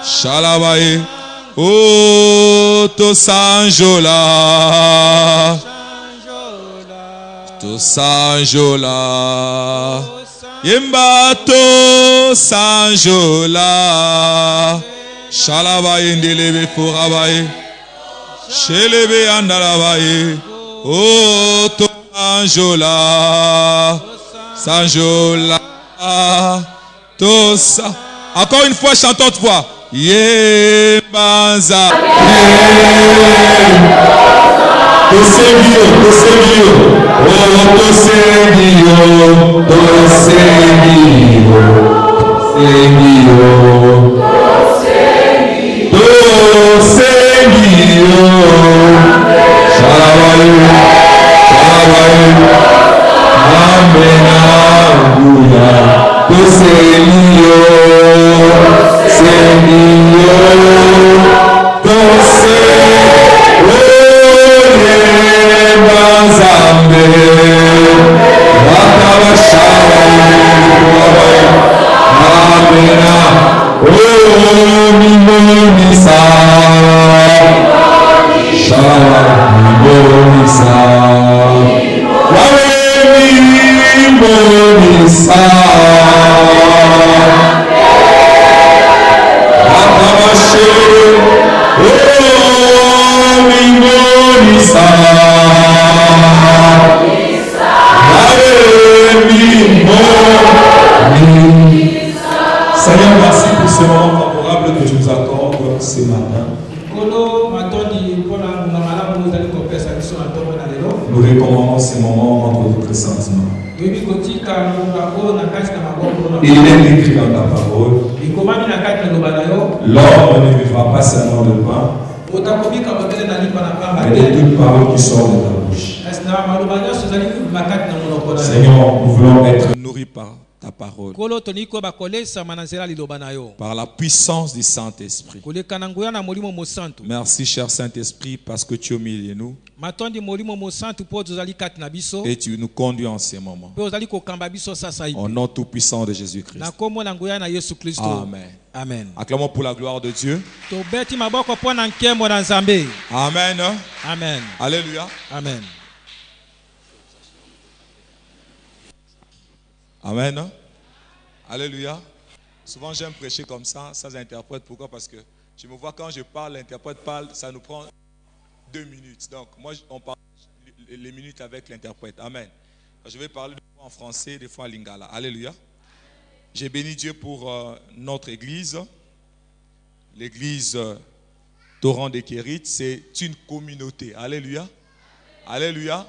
Shalabaye. Oh, to sanjola. To sanjola. Yemba to sanjola. Shalabaye ndelebe forabaye. Shelebe andalabaye. Oh, to sanjola. Sanjola. To sa. Encore une fois, chantons haute voix. Yembanza. Tosegio. Oh, tosegio. Seigneur, merci pour ce moment favorable que tu nous accordes ce matin. Nous recommandons ces moments entre votre sentiments. Il est écrit dans ta parole. L'homme ne vivra pas seulement de pain, mais de toute parole qui sort de ta bouche. Seigneur, nous voulons être nourris par ta parole. Par la puissance du Saint-Esprit. Merci, cher Saint-Esprit, parce que tu es au milieu de nous. Et tu nous conduis en ces moments. Au nom tout-puissant de Jésus-Christ. Amen. Amen. Acclamons pour la gloire de Dieu. Amen. Amen. Alléluia. Amen. Amen. Alléluia. Souvent j'aime prêcher comme ça, sans interprète. Pourquoi? Parce que je me vois quand je parle, l'interprète parle, ça nous prend 2 minutes. Donc moi, on parle les minutes avec l'interprète. Amen. Je vais parler des fois en français, des fois en lingala. Alléluia. J'ai béni Dieu pour notre église. L'église Torrent des Kérites, c'est une communauté. Alléluia. Alléluia.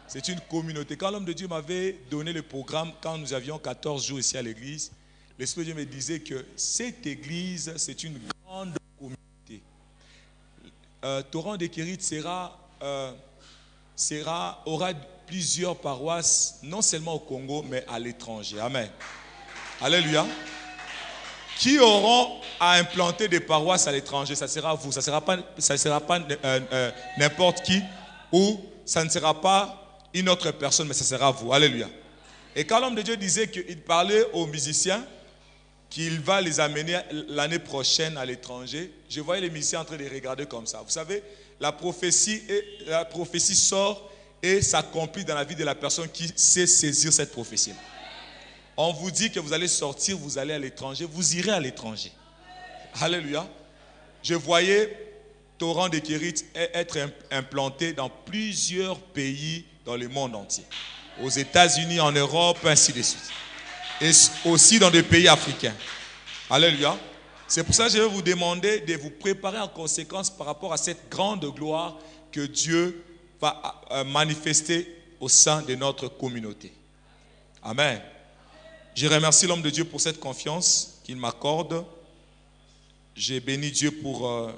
C'est une communauté. Quand l'homme de Dieu m'avait donné le programme, quand nous avions 14 jours ici à l'église, l'Esprit de Dieu me disait que cette église, c'est une grande communauté. Torrent des Kérites aura plusieurs paroisses, non seulement au Congo, mais à l'étranger. Amen. Alléluia. Qui auront à implanter des paroisses à l'étranger? Ça sera vous. Ça ne sera pas n'importe qui, ou ça ne sera pas une autre personne, mais ça sera vous. Alléluia. Et quand l'homme de Dieu disait qu'il parlait aux musiciens, qu'il va les amener l'année prochaine à l'étranger, je voyais les musiciens en train de les regarder comme ça. Vous savez, la prophétie sort et s'accomplit dans la vie de la personne qui sait saisir cette prophétie. On vous dit que vous allez sortir, vous allez à l'étranger, vous irez à l'étranger. Alléluia. Je voyais Torrent des Kérites être implanté dans plusieurs pays dans le monde entier. Aux États-Unis, en Europe, ainsi de suite. Et aussi dans des pays africains. Alléluia. C'est pour ça que je vais vous demander de vous préparer en conséquence par rapport à cette grande gloire que Dieu va manifester au sein de notre communauté. Amen. Je remercie l'homme de Dieu pour cette confiance qu'il m'accorde. J'ai béni Dieu pour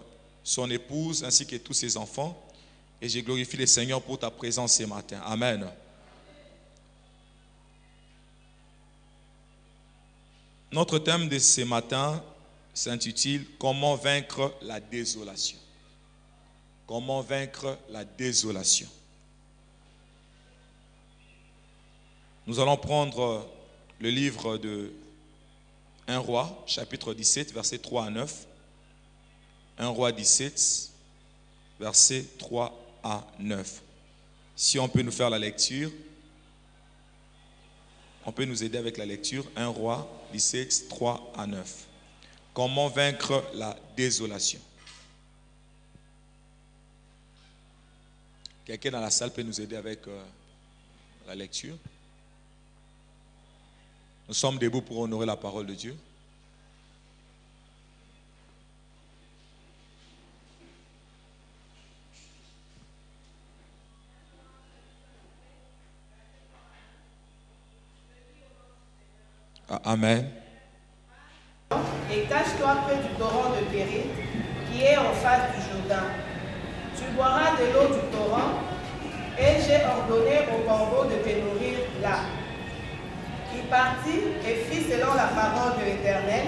son épouse ainsi que tous ses enfants. Et je glorifie le Seigneur pour ta présence ce matin. Amen. Notre thème de ce matin s'intitule « Comment vaincre la désolation ». Comment vaincre la désolation. Nous allons prendre le livre de 1 Roi, chapitre 17, versets 3 à 9. 1 Roi 17, versets 3 à 9. Si on peut nous faire la lecture, on peut nous aider avec la lecture. 1 Roi 17, 3 à 9. Comment vaincre la désolation? Quelqu'un dans la salle peut nous aider avec la lecture? Nous sommes debout pour honorer la parole de Dieu. Amen. Et cache-toi près du torrent de Kérit, qui est en face du Jourdain. Tu boiras de l'eau du torrent, et j'ai ordonné au corbeau de te nourrir là. Il partit et fit selon la parole de l'Éternel,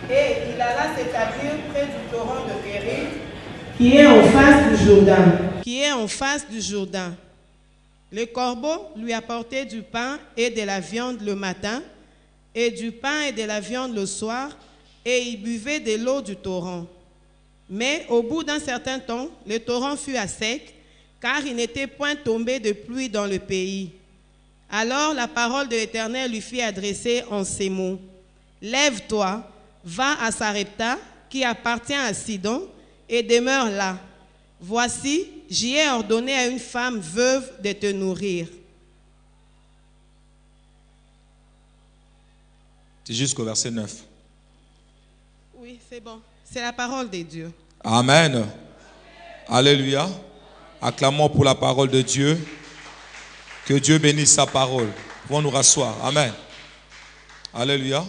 et il alla s'établir près du torrent de Kérit, qui est en face du Jourdain. Le corbeau lui apportait du pain et de la viande le matin, et du pain et de la viande le soir, et il buvait de l'eau du torrent. Mais au bout d'un certain temps, le torrent fut à sec, car il n'était point tombé de pluie dans le pays. Alors la parole de l'Éternel lui fut adressée en ces mots. Lève-toi, va à Sarepta, qui appartient à Sidon, et demeure là. Voici, j'y ai ordonné à une femme veuve de te nourrir. C'est jusqu'au verset 9. Oui, c'est bon. C'est la parole de Dieu. Amen. Alléluia. Acclamons pour la parole de Dieu. Que Dieu bénisse sa parole. Pouvons nous rasseoir. Amen. Alléluia.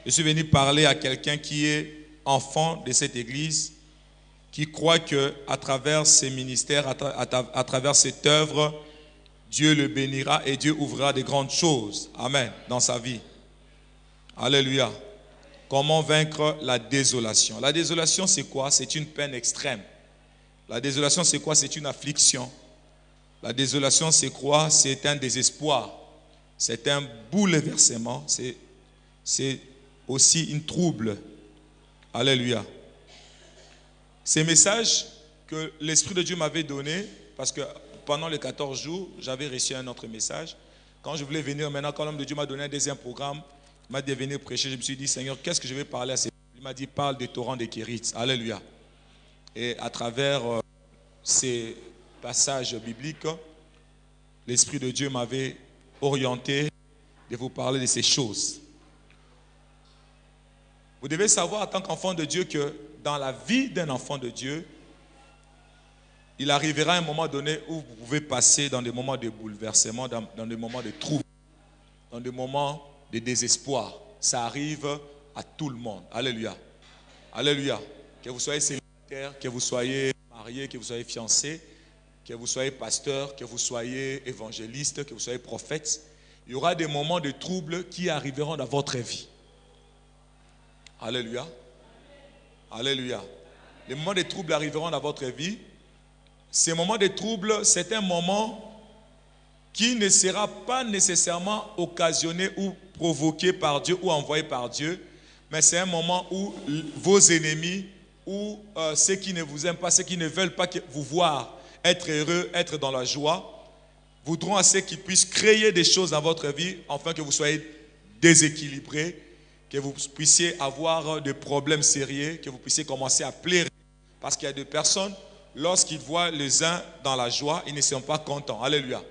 Je suis venu parler à quelqu'un qui est enfant de cette église, qui croit qu'à travers ses ministères, à travers cette œuvre, Dieu le bénira et Dieu ouvrira de grandes choses. Amen. Dans sa vie. Alléluia. Comment vaincre la désolation? La désolation, c'est quoi? C'est une peine extrême. La désolation, c'est quoi? C'est une affliction. La désolation, c'est quoi? C'est un désespoir. C'est un bouleversement. C'est aussi une trouble. Alléluia. Ces messages que l'Esprit de Dieu m'avait donnés, parce que pendant les 14 jours, j'avais reçu un autre message. Quand je voulais venir, maintenant, quand l'homme de Dieu m'a donné un deuxième programme, il m'a dit de venir prêcher. Je me suis dit, Seigneur, qu'est-ce que je vais parler à ces gens? Il m'a dit, parle des torrents de Kérit. Alléluia. Et à travers ces passages bibliques, l'Esprit de Dieu m'avait orienté de vous parler de ces choses. Vous devez savoir en tant qu'enfant de Dieu que dans la vie d'un enfant de Dieu, il arrivera un moment donné où vous pouvez passer dans des moments de bouleversement, dans des moments de trouble, dans des moments de désespoir. Ça arrive à tout le monde. Alléluia. Alléluia. Que vous soyez célibataire, que vous soyez marié, que vous soyez fiancé, que vous soyez pasteur, que vous soyez évangéliste, que vous soyez prophète, il y aura des moments de trouble qui arriveront dans votre vie. Alléluia. Alléluia. Les moments de trouble arriveront dans votre vie. Ces moments de trouble, c'est un moment qui ne sera pas nécessairement occasionné ou provoqué par Dieu ou envoyé par Dieu, mais c'est un moment où vos ennemis ou ceux qui ne vous aiment pas, ceux qui ne veulent pas vous voir être heureux, être dans la joie, voudront à ce qu'ils puissent créer des choses dans votre vie afin que vous soyez déséquilibrés, que vous puissiez avoir des problèmes sérieux, que vous puissiez commencer à pleurer. Parce qu'il y a des personnes, lorsqu'ils voient les uns dans la joie, ils ne sont pas contents. Alléluia.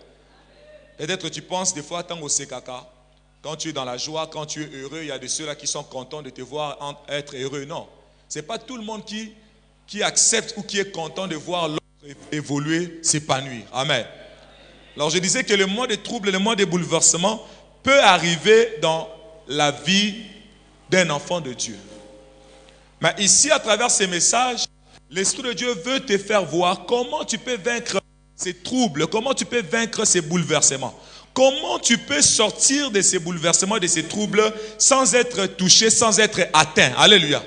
Peut-être tu penses des fois, tant au CKK, quand tu es dans la joie, quand tu es heureux, il y a de ceux-là qui sont contents de te voir être heureux. Non, ce n'est pas tout le monde qui accepte ou qui est content de voir l'autre évoluer, s'épanouir. Amen. Alors je disais que le moment de trouble, le moment de bouleversement peut arriver dans la vie d'un enfant de Dieu. Mais ici, à travers ces messages, l'Esprit de Dieu veut te faire voir comment tu peux vaincre ces troubles, comment tu peux vaincre ces bouleversements. Comment tu peux sortir de ces bouleversements, de ces troubles, sans être touché, sans être atteint. Alléluia.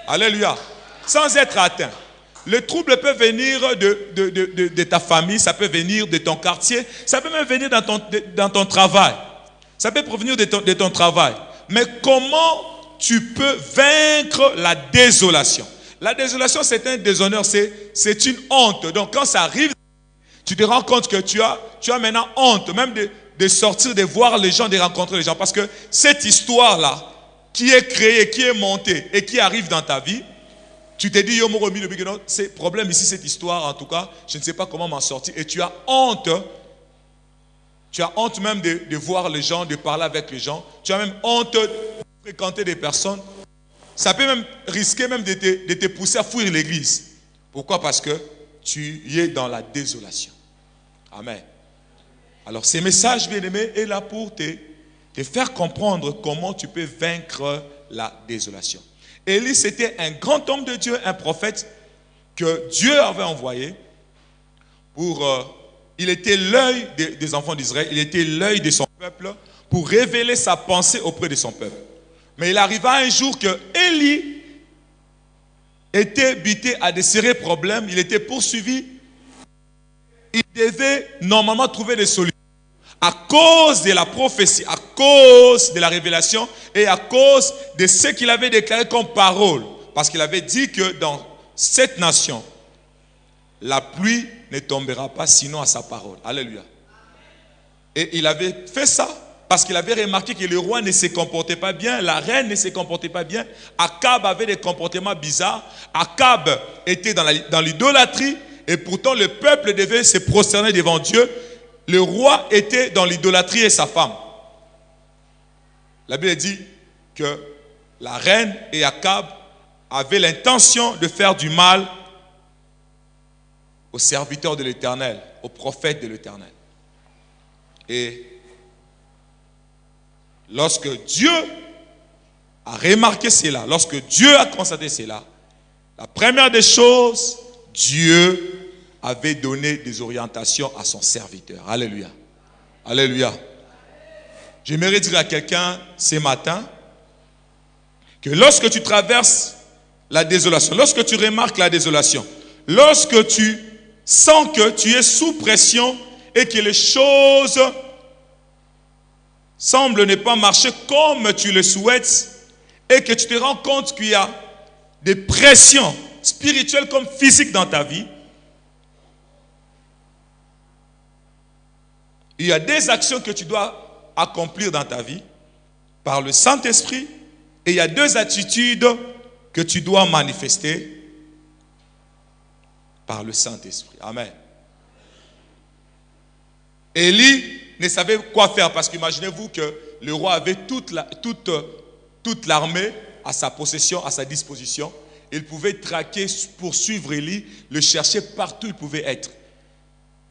Alléluia. Sans être atteint. Le trouble peut venir de ta famille, ça peut venir de ton quartier, ça peut même venir dans ton travail. Ça peut provenir de ton travail. Mais comment tu peux vaincre la désolation? La désolation, c'est un déshonneur, c'est une honte. Donc quand ça arrive, tu te rends compte que tu as maintenant honte, même de sortir, de voir les gens, de rencontrer les gens. Parce que cette histoire-là, qui est créée, qui est montée et qui arrive dans ta vie, tu te dis, yo, mon remis, c'est problème ici, cette histoire, en tout cas, je ne sais pas comment m'en sortir. Et tu as honte. Tu as honte même de voir les gens, de parler avec les gens. Tu as même honte de fréquenter des personnes. Ça peut même risquer même de te pousser à fuir l'église. Pourquoi? Parce que tu es dans la désolation. Amen. Alors, ce message, bien-aimé, est là pour te faire comprendre comment tu peux vaincre la désolation. Élie, c'était un grand homme de Dieu, un prophète que Dieu avait envoyé pour... il était l'œil des enfants d'Israël, il était l'œil de son peuple pour révéler sa pensée auprès de son peuple. Mais il arriva un jour que Élie était buté à de sérieux problèmes, il était poursuivi. Il devait normalement trouver des solutions. À cause de la prophétie, à cause de la révélation et à cause de ce qu'il avait déclaré comme parole. Parce qu'il avait dit que dans cette nation, la pluie ne tombera pas sinon à sa parole. Alléluia. Et il avait fait ça parce qu'il avait remarqué que le roi ne se comportait pas bien, la reine ne se comportait pas bien. Akab avait des comportements bizarres. Akab était dans l'idolâtrie et pourtant le peuple devait se prosterner devant Dieu. Le roi était dans l'idolâtrie et sa femme. La Bible dit que la reine et Akab avaient l'intention de faire du mal aux serviteurs de l'Éternel, aux prophètes de l'Éternel. Et lorsque Dieu a remarqué cela, lorsque Dieu a constaté cela, la première des choses, Dieu avait donné des orientations à son serviteur. Alléluia. Alléluia. J'aimerais dire à quelqu'un ce matin que lorsque tu traverses la désolation, lorsque tu remarques la désolation, lorsque tu sens que tu es sous pression et que les choses semblent ne pas marcher comme tu le souhaites et que tu te rends compte qu'il y a des pressions spirituelles comme physiques dans ta vie, il y a des actions que tu dois accomplir dans ta vie par le Saint-Esprit et il y a deux attitudes que tu dois manifester par le Saint-Esprit. Amen. Élie ne savait quoi faire parce qu'imaginez-vous que le roi avait toute l'armée à sa possession, à sa disposition. Il pouvait traquer, poursuivre Élie, le chercher partout où il pouvait être.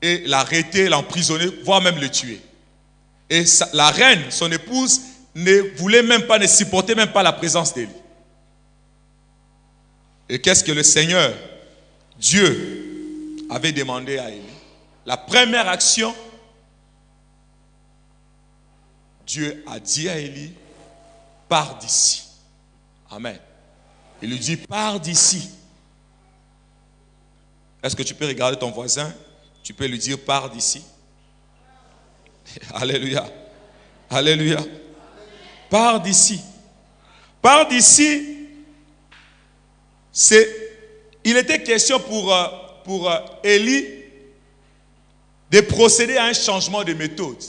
Et l'arrêter, l'emprisonner, voire même le tuer. Et la reine, son épouse, ne voulait même pas, ne supportait même pas la présence d'Élie. Et qu'est-ce que le Seigneur, Dieu, avait demandé à Élie? La première action, Dieu a dit à Élie, pars d'ici. Amen. Il lui dit, pars d'ici. Est-ce que tu peux regarder ton voisin? Tu peux lui dire, pars d'ici. Alléluia. Alléluia. Pars d'ici. Pars d'ici. Il était question pour Élie de procéder à un changement de méthode.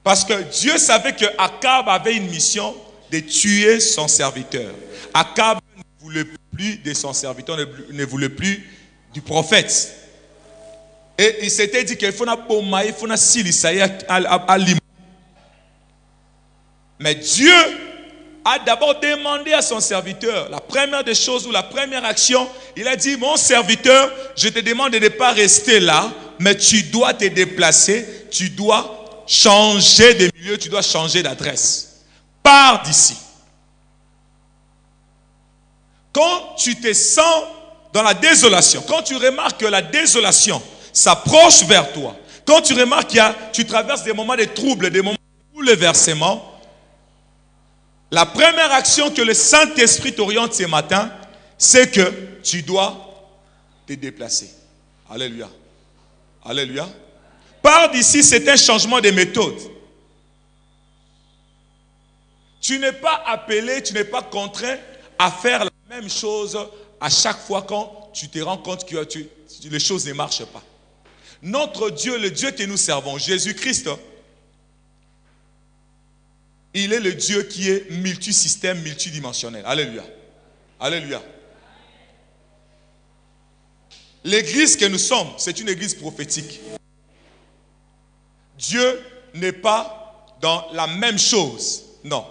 Parce que Dieu savait que Akab avait une mission de tuer son serviteur. Akab ne voulait plus de son serviteur, ne voulait plus du prophète. Et il s'était dit qu'il faut il faut à Limon. Mais Dieu a d'abord demandé à son serviteur, la première des choses ou la première action, il a dit, mon serviteur, je te demande de ne pas rester là, mais tu dois te déplacer, tu dois changer de milieu, tu dois changer d'adresse. Pars d'ici. Quand tu te sens dans la désolation, quand tu remarques que la désolation s'approche vers toi, quand tu remarques que tu traverses des moments de troubles, des moments de bouleversement, la première action que le Saint-Esprit t'oriente ce matin, c'est que tu dois te déplacer. Alléluia. Alléluia. Pars d'ici, c'est un changement de méthode. Tu n'es pas appelé, tu n'es pas contraint à faire la même chose à chaque fois quand tu te rends compte que les choses ne marchent pas. Notre Dieu, le Dieu que nous servons, Jésus-Christ, il est le Dieu qui est multisystème, multidimensionnel. Alléluia. Alléluia. L'église que nous sommes, c'est une église prophétique. Dieu n'est pas dans la même chose. Non.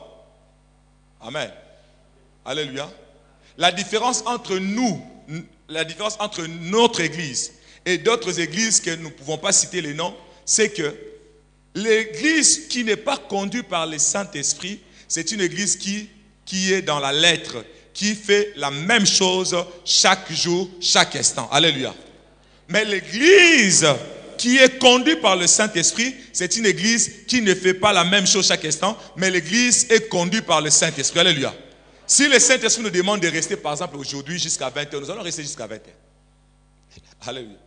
Amen. Alléluia. La différence entre nous, la différence entre notre église et d'autres églises que nous ne pouvons pas citer les noms, c'est que l'église qui n'est pas conduite par le Saint-Esprit, c'est une église qui est dans la lettre, qui fait la même chose chaque jour, chaque instant. Alléluia. Mais l'église qui est conduite par le Saint-Esprit, c'est une église qui ne fait pas la même chose chaque instant, mais l'église est conduite par le Saint-Esprit. Alléluia. Si le Saint-Esprit nous demande de rester, par exemple, aujourd'hui jusqu'à 20h, nous allons rester jusqu'à 20h. Alléluia.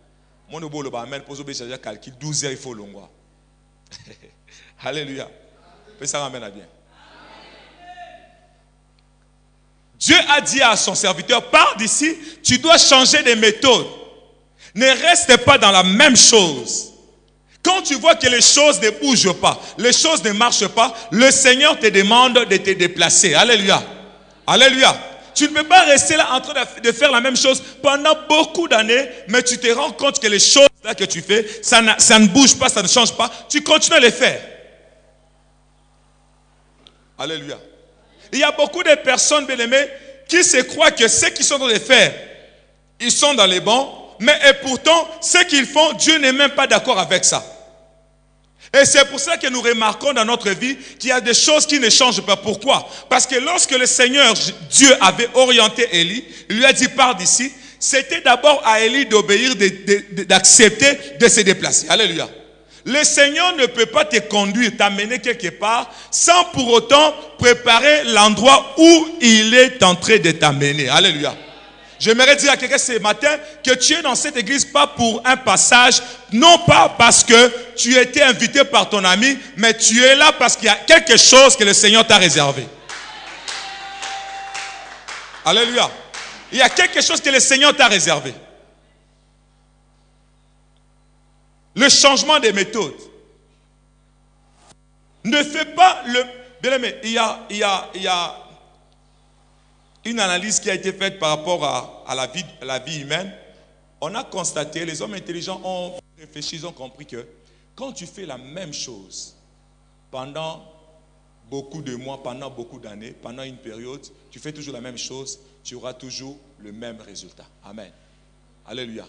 Mon obo le bamen pose obéissance calcul 12h il faut l'ongwa. Alléluia. Ça ramène à bien. Dieu a dit à son serviteur, pars d'ici, tu dois changer de méthode. Ne reste pas dans la même chose. Quand tu vois que les choses ne bougent pas, les choses ne marchent pas, le Seigneur te demande de te déplacer. Alléluia. Alléluia. Tu ne peux pas rester là en train de faire la même chose pendant beaucoup d'années, mais tu te rends compte que les choses là que tu fais, ça ne bouge pas, ça ne change pas. Tu continues à les faire. Alléluia. Il y a beaucoup de personnes, bien-aimées, qui se croient que ce qu'ils sont en train de faire, ils sont dans les bons, mais et pourtant, ce qu'ils font, Dieu n'est même pas d'accord avec ça. Et c'est pour ça que nous remarquons dans notre vie qu'il y a des choses qui ne changent pas. Pourquoi? Parce que lorsque le Seigneur, Dieu avait orienté Élie, il lui a dit pars d'ici, c'était d'abord à Élie d'obéir, d'accepter de se déplacer. Alléluia. Le Seigneur ne peut pas te conduire, t'amener quelque part sans pour autant préparer l'endroit où il est en train de t'amener. Alléluia. J'aimerais dire à quelqu'un ce matin que tu es dans cette église pas pour un passage, non pas parce que tu as été invité par ton ami, mais tu es là parce qu'il y a quelque chose que le Seigneur t'a réservé. Alléluia. Il y a quelque chose que le Seigneur t'a réservé. Le changement des méthodes. Ne fais pas le... Bien aimé, il y a une analyse qui a été faite par rapport à la vie humaine. On a constaté, les hommes intelligents ont réfléchi, ils ont compris que quand tu fais la même chose pendant beaucoup de mois, pendant beaucoup d'années, pendant une période, tu fais toujours la même chose, tu auras toujours le même résultat. Amen. Alléluia.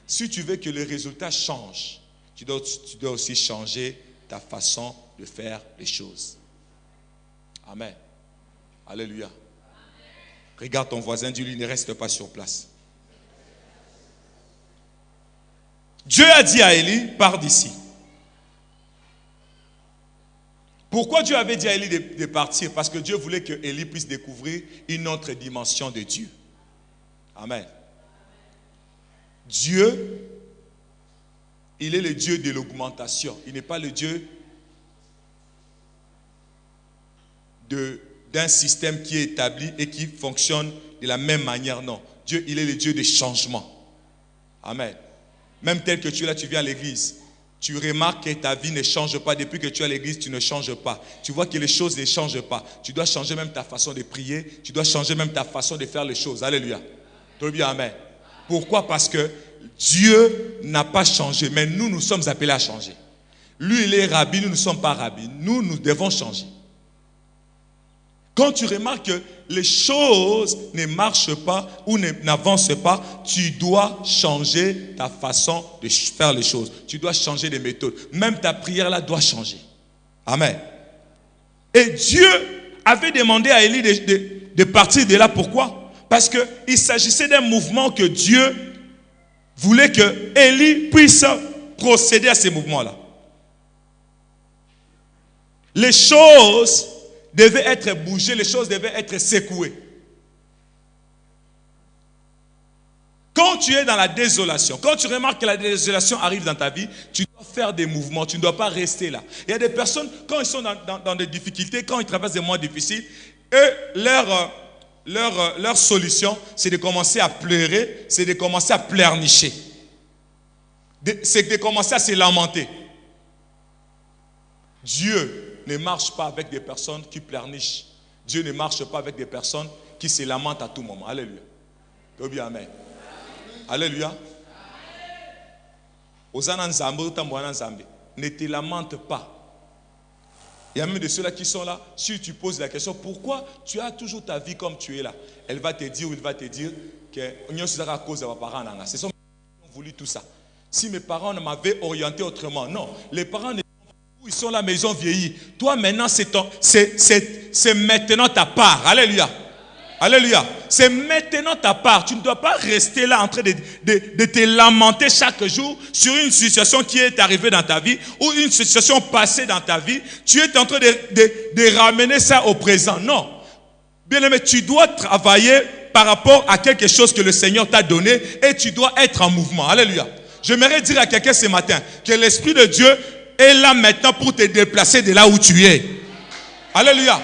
Si tu veux que le résultat change, tu dois aussi changer ta façon de faire les choses. Amen. Alléluia. Regarde ton voisin, dis-lui, ne reste pas sur place. Dieu a dit à Élie, pars d'ici. Pourquoi Dieu avait dit à Élie de partir? Parce que Dieu voulait que Élie puisse découvrir une autre dimension de Dieu. Amen. Dieu, il est le Dieu de l'augmentation. Il n'est pas le Dieu d'un système qui est établi et qui fonctionne de la même manière. Non. Dieu, il est le Dieu des changements. Amen. Même tel que tu es là, tu viens à l'église. Tu remarques que ta vie ne change pas. Depuis que tu es à l'église, tu ne changes pas. Tu vois que les choses ne changent pas. Tu dois changer même ta façon de prier. Tu dois changer même ta façon de faire les choses. Alléluia. Très bien, amen. Pourquoi? Parce que Dieu n'a pas changé. Mais nous sommes appelés à changer. Lui, il est rabbi, nous ne sommes pas rabbis. Nous devons changer. Quand tu remarques que les choses ne marchent pas ou n'avancent pas, tu dois changer ta façon de faire les choses. Tu dois changer les méthodes. Même ta prière là doit changer. Amen. Et Dieu avait demandé à Élie de partir de là. Pourquoi? Parce qu'il s'agissait d'un mouvement que Dieu voulait que Élie puisse procéder à ces mouvements-là. Les choses devaient être bougées, les choses devaient être secouées. Quand tu es dans la désolation, quand tu remarques que la désolation arrive dans ta vie, tu dois faire des mouvements, tu ne dois pas rester là. Il y a des personnes, quand ils sont dans des difficultés, quand ils traversent des moments difficiles, leur solution, c'est de commencer à pleurer, c'est de commencer à pleurnicher. C'est de commencer à se lamenter. Dieu ne marche pas avec des personnes qui pleurnichent. Dieu ne marche pas avec des personnes qui se lamentent à tout moment. Alléluia. Amen. Alléluia. Ne te lamente pas. Il y a même de ceux-là qui sont là. Si tu poses la question, pourquoi tu as toujours ta vie comme tu es là? Elle va te dire ou il va te dire que c'est à cause de mes parents. C'est ça qui ont voulu tout ça. Si mes parents m'avaient orienté autrement, non. Les parents, ils sont là, mais ils ont vieilli. Toi, maintenant, c'est maintenant ta part. Alléluia. Alléluia. C'est maintenant ta part. Tu ne dois pas rester là en train de te lamenter chaque jour sur une situation qui est arrivée dans ta vie ou une situation passée dans ta vie. Tu es en train de ramener ça au présent. Non. Bien aimé, tu dois travailler par rapport à quelque chose que le Seigneur t'a donné et tu dois être en mouvement. Alléluia. J'aimerais dire à quelqu'un ce matin que l'Esprit de Dieu est là maintenant pour te déplacer de là où tu es. Alléluia.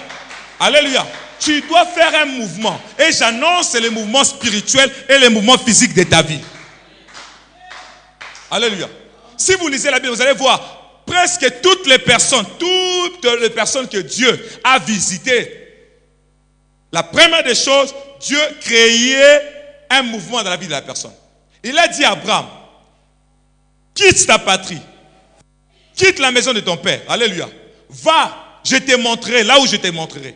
Alléluia. Tu dois faire un mouvement. Et j'annonce les mouvements spirituels et les mouvements physiques de ta vie. Alléluia. Si vous lisez la Bible, vous allez voir presque toutes les personnes que Dieu a visitées. La première des choses, Dieu créait un mouvement dans la vie de la personne. Il a dit à Abraham, quitte ta patrie, quitte la maison de ton père. Alléluia. Va, je te montrerai là où je te montrerai.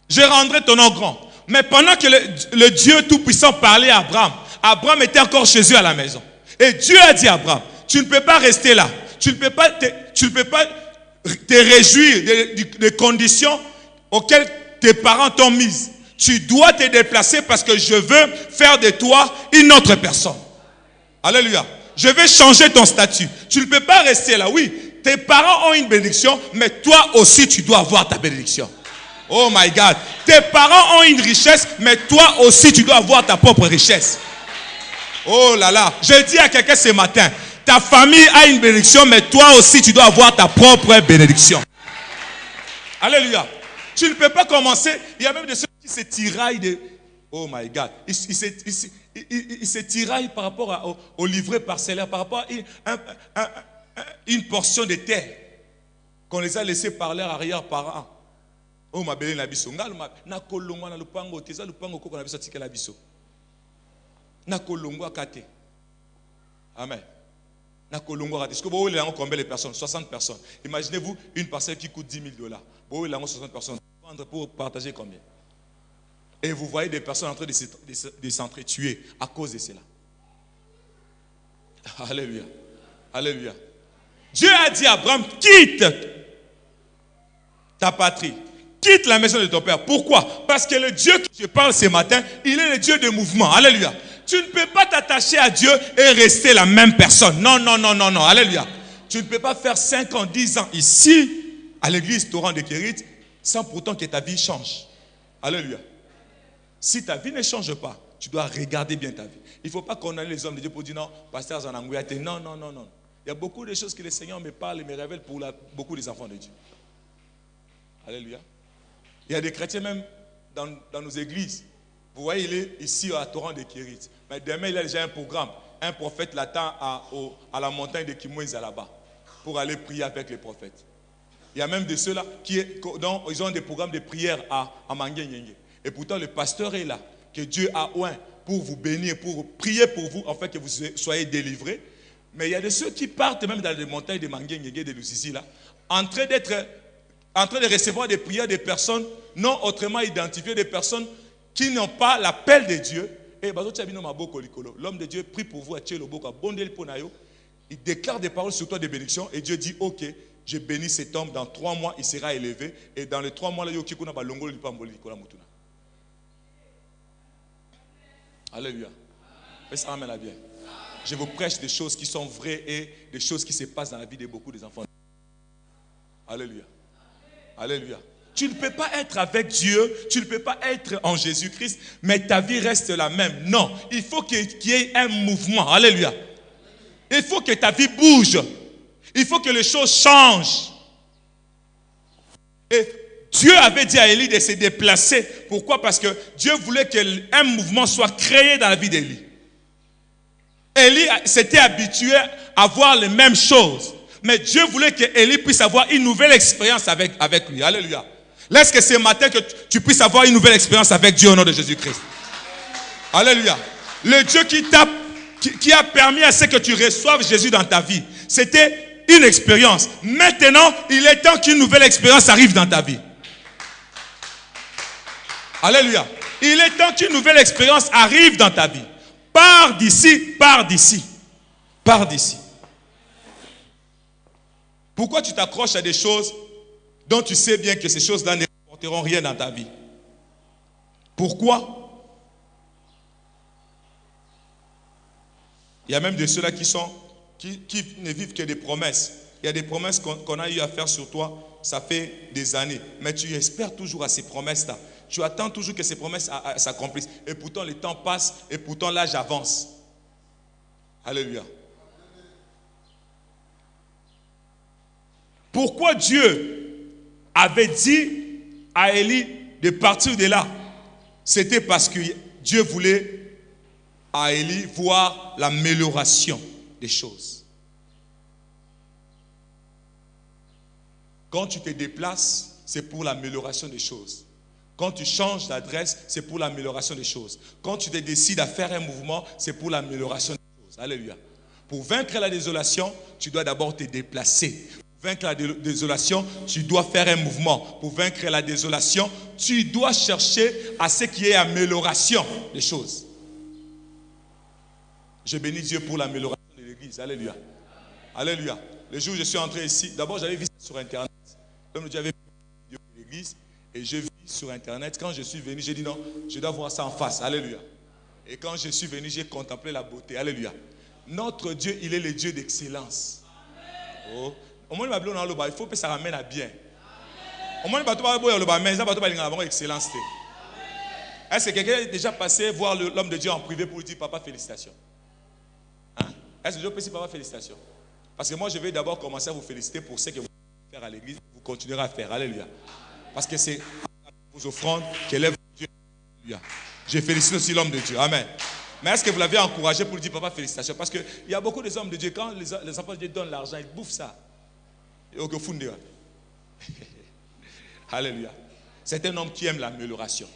Je rendrai ton nom grand. Mais pendant que le Dieu Tout-Puissant parlait à Abraham, Abraham était encore chez eux à la maison. Et Dieu a dit à Abraham, tu ne peux pas rester là. Tu ne peux pas te réjouir des conditions auxquelles tes parents t'ont mises. Tu dois te déplacer parce que je veux faire de toi une autre personne. Alléluia. Je vais changer ton statut. Tu ne peux pas rester là. Oui, tes parents ont une bénédiction, mais toi aussi tu dois avoir ta bénédiction. Oh my God. Tes parents ont une richesse, mais toi aussi tu dois avoir ta propre richesse. Oh là là. Je dis à quelqu'un ce matin, ta famille a une bénédiction, mais toi aussi tu dois avoir ta propre bénédiction. Alléluia. Tu ne peux pas commencer. Il y a même des ceux qui se tiraillent de... Oh my God. Ils se tiraillent par rapport au livret parcellaire, par rapport à une portion de terre qu'on les a laissés par leurs arrière-parents. Oh ma belle nabiso ngalma na kolongwa na lupango teza lupango koko na biso tikela biso na kolongwa kate. Amen. Na kolongwa kate. Est-ce que vous voyez là combien de personnes? 60 personnes. Imaginez-vous une parcelle qui coûte 10 000 $. Vous voyez là 60 personnes. Pour partager combien? Et vous voyez des personnes en train de s'entretuer à cause de cela. Alléluia. Alléluia. Dieu a dit à Abraham, quitte ta patrie. Quitte la maison de ton père. Pourquoi? Parce que le Dieu que je parle ce matin, il est le Dieu de mouvement. Alléluia. Tu ne peux pas t'attacher à Dieu et rester la même personne. Non, non, non, non, non. Alléluia. Tu ne peux pas faire 5 ans, 10 ans ici, à l'église Torrent de Kérit, sans pourtant que ta vie change. Alléluia. Si ta vie ne change pas, tu dois regarder bien ta vie. Il ne faut pas condamner les hommes de Dieu pour dire non, pasteur Zanangouya, non, non, non, non. Il y a beaucoup de choses que le Seigneur me parle et me révèle pour beaucoup des enfants de Dieu. Alléluia. Il y a des chrétiens même dans nos églises. Vous voyez, il est ici à Torrent de Kérit. Mais demain, il a déjà un programme. Un prophète l'attend à la montagne de Kimouéza là-bas pour aller prier avec les prophètes. Il y a même de ceux-là ils ont des programmes de prière à Mangué-Nyenge. Et pourtant, le pasteur est là. Que Dieu a oint pour vous bénir, pour prier pour vous, afin que vous soyez délivrés. Mais il y a de ceux qui partent même dans les montagnes de Mangué-Nyenge, de Lusisi, là, en train de recevoir des prières de personnes non autrement identifiées, des personnes qui n'ont pas l'appel de Dieu. Et l'homme de Dieu prie pour vous, il déclare des paroles sur toi de bénédiction et Dieu dit, ok, je bénis cet homme, dans 3 mois il sera élevé et dans les 3 mois là, alléluia. Amen. Je vous prêche des choses qui sont vraies et des choses qui se passent dans la vie de beaucoup des enfants. Alléluia. Alléluia. Tu ne peux pas être avec Dieu, tu ne peux pas être en Jésus-Christ, mais ta vie reste la même. Non, il faut qu'il y ait un mouvement. Alléluia. Il faut que ta vie bouge. Il faut que les choses changent. Et Dieu avait dit à Élie de se déplacer. Pourquoi? Parce que Dieu voulait qu'un mouvement soit créé dans la vie d'Élie. Élie s'était habitué à voir les mêmes choses. Mais Dieu voulait que Élie puisse avoir une nouvelle expérience avec lui. Alléluia. Laisse que ce matin que tu puisses avoir une nouvelle expérience avec Dieu au nom de Jésus-Christ. Alléluia. Le Dieu qui a permis à ce que tu reçoives Jésus dans ta vie, c'était une expérience. Maintenant, il est temps qu'une nouvelle expérience arrive dans ta vie. Alléluia. Il est temps qu'une nouvelle expérience arrive dans ta vie. Pars d'ici, pars d'ici. Pars d'ici. Pourquoi tu t'accroches à des choses dont tu sais bien que ces choses-là ne rapporteront rien dans ta vie? Pourquoi? Il y a même de ceux-là qui ne vivent que des promesses. Il y a des promesses qu'on a eu à faire sur toi, ça fait des années. Mais tu espères toujours à ces promesses-là. Tu attends toujours que ces promesses s'accomplissent. Et pourtant, le temps passe et pourtant l'âge avance. Alléluia. Pourquoi Dieu avait dit à Élie de partir de là? C'était parce que Dieu voulait à Élie voir l'amélioration des choses. Quand tu te déplaces, c'est pour l'amélioration des choses. Quand tu changes d'adresse, c'est pour l'amélioration des choses. Quand tu te décides à faire un mouvement, c'est pour l'amélioration des choses. Alléluia. Pour vaincre la désolation, tu dois d'abord te déplacer. Pour vaincre la désolation, tu dois faire un mouvement. Pour vaincre la désolation, tu dois chercher à ce qui est amélioration des choses. Je bénis Dieu pour l'amélioration de l'église. Alléluia. Alléluia. Le jour où je suis entré ici, d'abord j'avais vu ça sur Internet. L'homme de Dieu avait vu une vidéo de l'église et je vis sur Internet. Quand je suis venu, j'ai dit non, je dois voir ça en face. Alléluia. Et quand je suis venu, j'ai contemplé la beauté. Alléluia. Notre Dieu, il est le Dieu d'excellence. Oh. Au moins, il faut que ça ramène à bien. Au moins, il faut que excellence. Est-ce que quelqu'un est déjà passé voir l'homme de Dieu en privé pour lui dire papa, félicitations? Hein? Est-ce que je peux dire papa, félicitations? Parce que moi, je vais d'abord commencer à vous féliciter pour ce que vous faites à l'église. Vous continuerez à faire. Alléluia. Parce que c'est vos offrandes qui élèvent Dieu. Alléluia. Je félicite aussi l'homme de Dieu. Amen. Mais est-ce que vous l'avez encouragé pour lui dire papa, félicitations? Parce qu'il y a beaucoup d'hommes de Dieu, quand les enfants de Dieu donnent l'argent, ils bouffent ça. Alléluia. C'est un homme qui aime l'amélioration.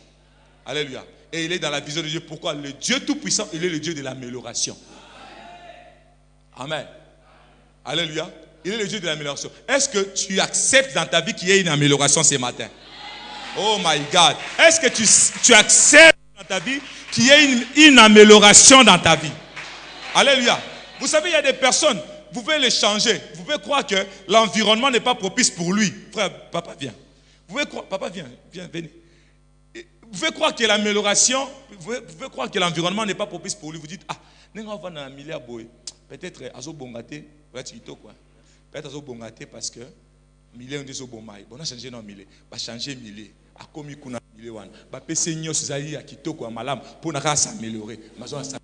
Alléluia. Et il est dans la vision de Dieu. Pourquoi? Le Dieu Tout-Puissant, il est le Dieu de l'amélioration. Amen. Alléluia. Il est le Dieu de l'amélioration. Est-ce que tu acceptes dans ta vie qu'il y ait une amélioration ce matin? Oh my God. Est-ce que tu acceptes dans ta vie qu'il y ait une amélioration dans ta vie? Alléluia. Vous savez, il y a des personnes, vous pouvez les changer. Vous pouvez croire que l'environnement n'est pas propice pour lui. Frère, papa, viens. Vous pouvez croire, papa, viens, venez. Vous pouvez croire que l'amélioration, vous pouvez croire que l'environnement n'est pas propice pour lui. Vous dites, ah, peut-être azo bongaté, peut-être azo bongaté parce que milé on dit zo bomai. Bon, on a changé non milé, ba changer milé. A komi kuna milé wan. Ba pese nyo sizali ya kitoko ya malam pour na ka s'améliorer. Mazo s'améliorer.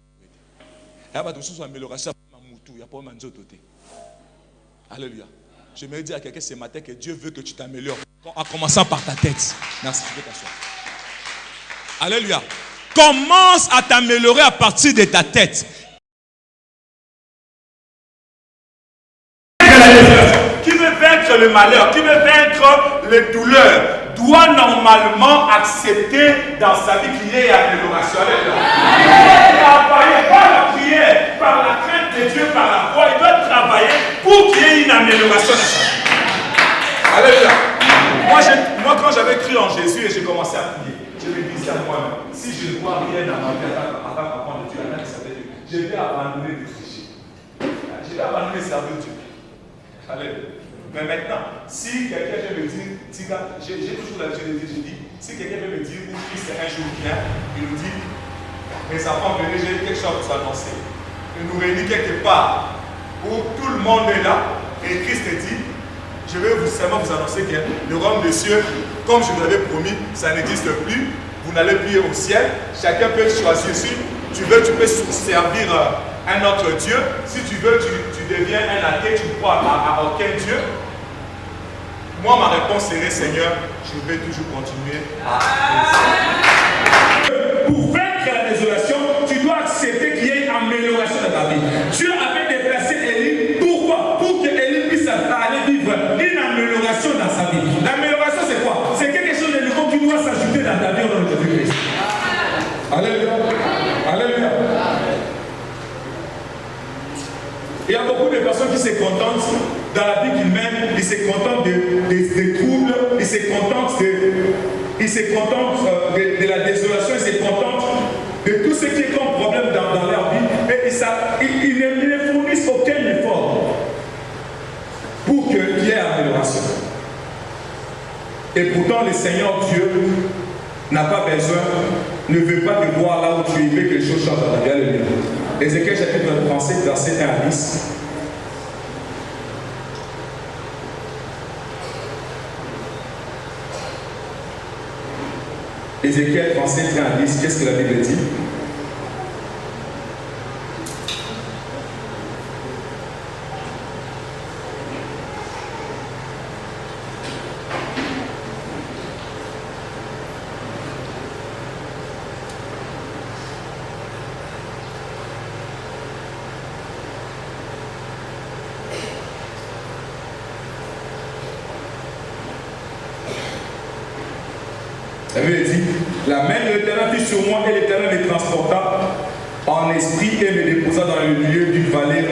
Ya ba tout so amélioration ma mutu, ya pas manzoto te. Alléluia. Je me dis à quelqu'un ce matin que Dieu veut que tu t'améliores. En commençant par ta tête. Merci, tu peux t'asseoir. Alléluia. Commence à t'améliorer à partir de ta tête. Qui veut vaincre le malheur, qui veut vaincre les douleurs, doit normalement accepter dans sa vie qu'il y ait amélioration. Travailler par la prière, par la crainte de Dieu, par la foi, il doit travailler pour qu'il y ait une amélioration dans sa vie. Alléluia. Moi, quand j'avais cru en Jésus et j'ai commencé à prier, je me disais à moi-même, si je ne vois rien dans ma vie avant d'apprendre Dieu, je vais abandonner de tricher. Je vais abandonner de servir Dieu. Alléluia. Mais maintenant, si quelqu'un veut me dire, j'ai toujours l'habitude de dire, je dis, si quelqu'un veut me dire où Christ un jour vient, il nous dit, mes enfants, venez, j'ai quelque chose à vous annoncer. Il nous réunit quelque part où tout le monde est là, et Christ dit, je vais seulement vous annoncer que le royaume des cieux, comme je vous l'avais promis, ça n'existe plus. Vous n'allez plus au ciel. Chacun peut choisir si tu veux, tu peux servir un autre Dieu. Si tu veux, tu deviens un athée, tu ne crois à aucun Dieu. Moi, ma réponse serait, Seigneur, je vais toujours continuer à... Pour vaincre la désolation, tu dois accepter qu'il y ait une amélioration dans ta vie. Dieu avait déplacé Élie. Pourquoi? Pour que Élie puisse aller vivre une amélioration dans sa vie. L'amélioration, c'est quoi? C'est quelque chose de nouveau qui doit s'ajouter dans ta vie au nom de Jésus-Christ. Alléluia. Alléluia. Il y a beaucoup de personnes qui se contentent dans la vie qu'ils mènent, ils se contentent des troubles, ils se contentent de la désolation, ils se contentent de tout ce qui est comme problème dans leur vie et ils ne fournissent aucun effort pour qu'il y ait amélioration. Et pourtant, le Seigneur Dieu n'a pas besoin, ne veut pas te voir là où tu es, il veut que les choses changent dans ta vie. Ézéchiel chapitre 37, verset 1 à 10. Ézéchiel 37, 1 à 10, qu'est-ce que la Bible dit? La Bible dit, la main de l'Éternel fut sur moi et l'Éternel me transporta en esprit et me déposa dans le milieu d'une vallée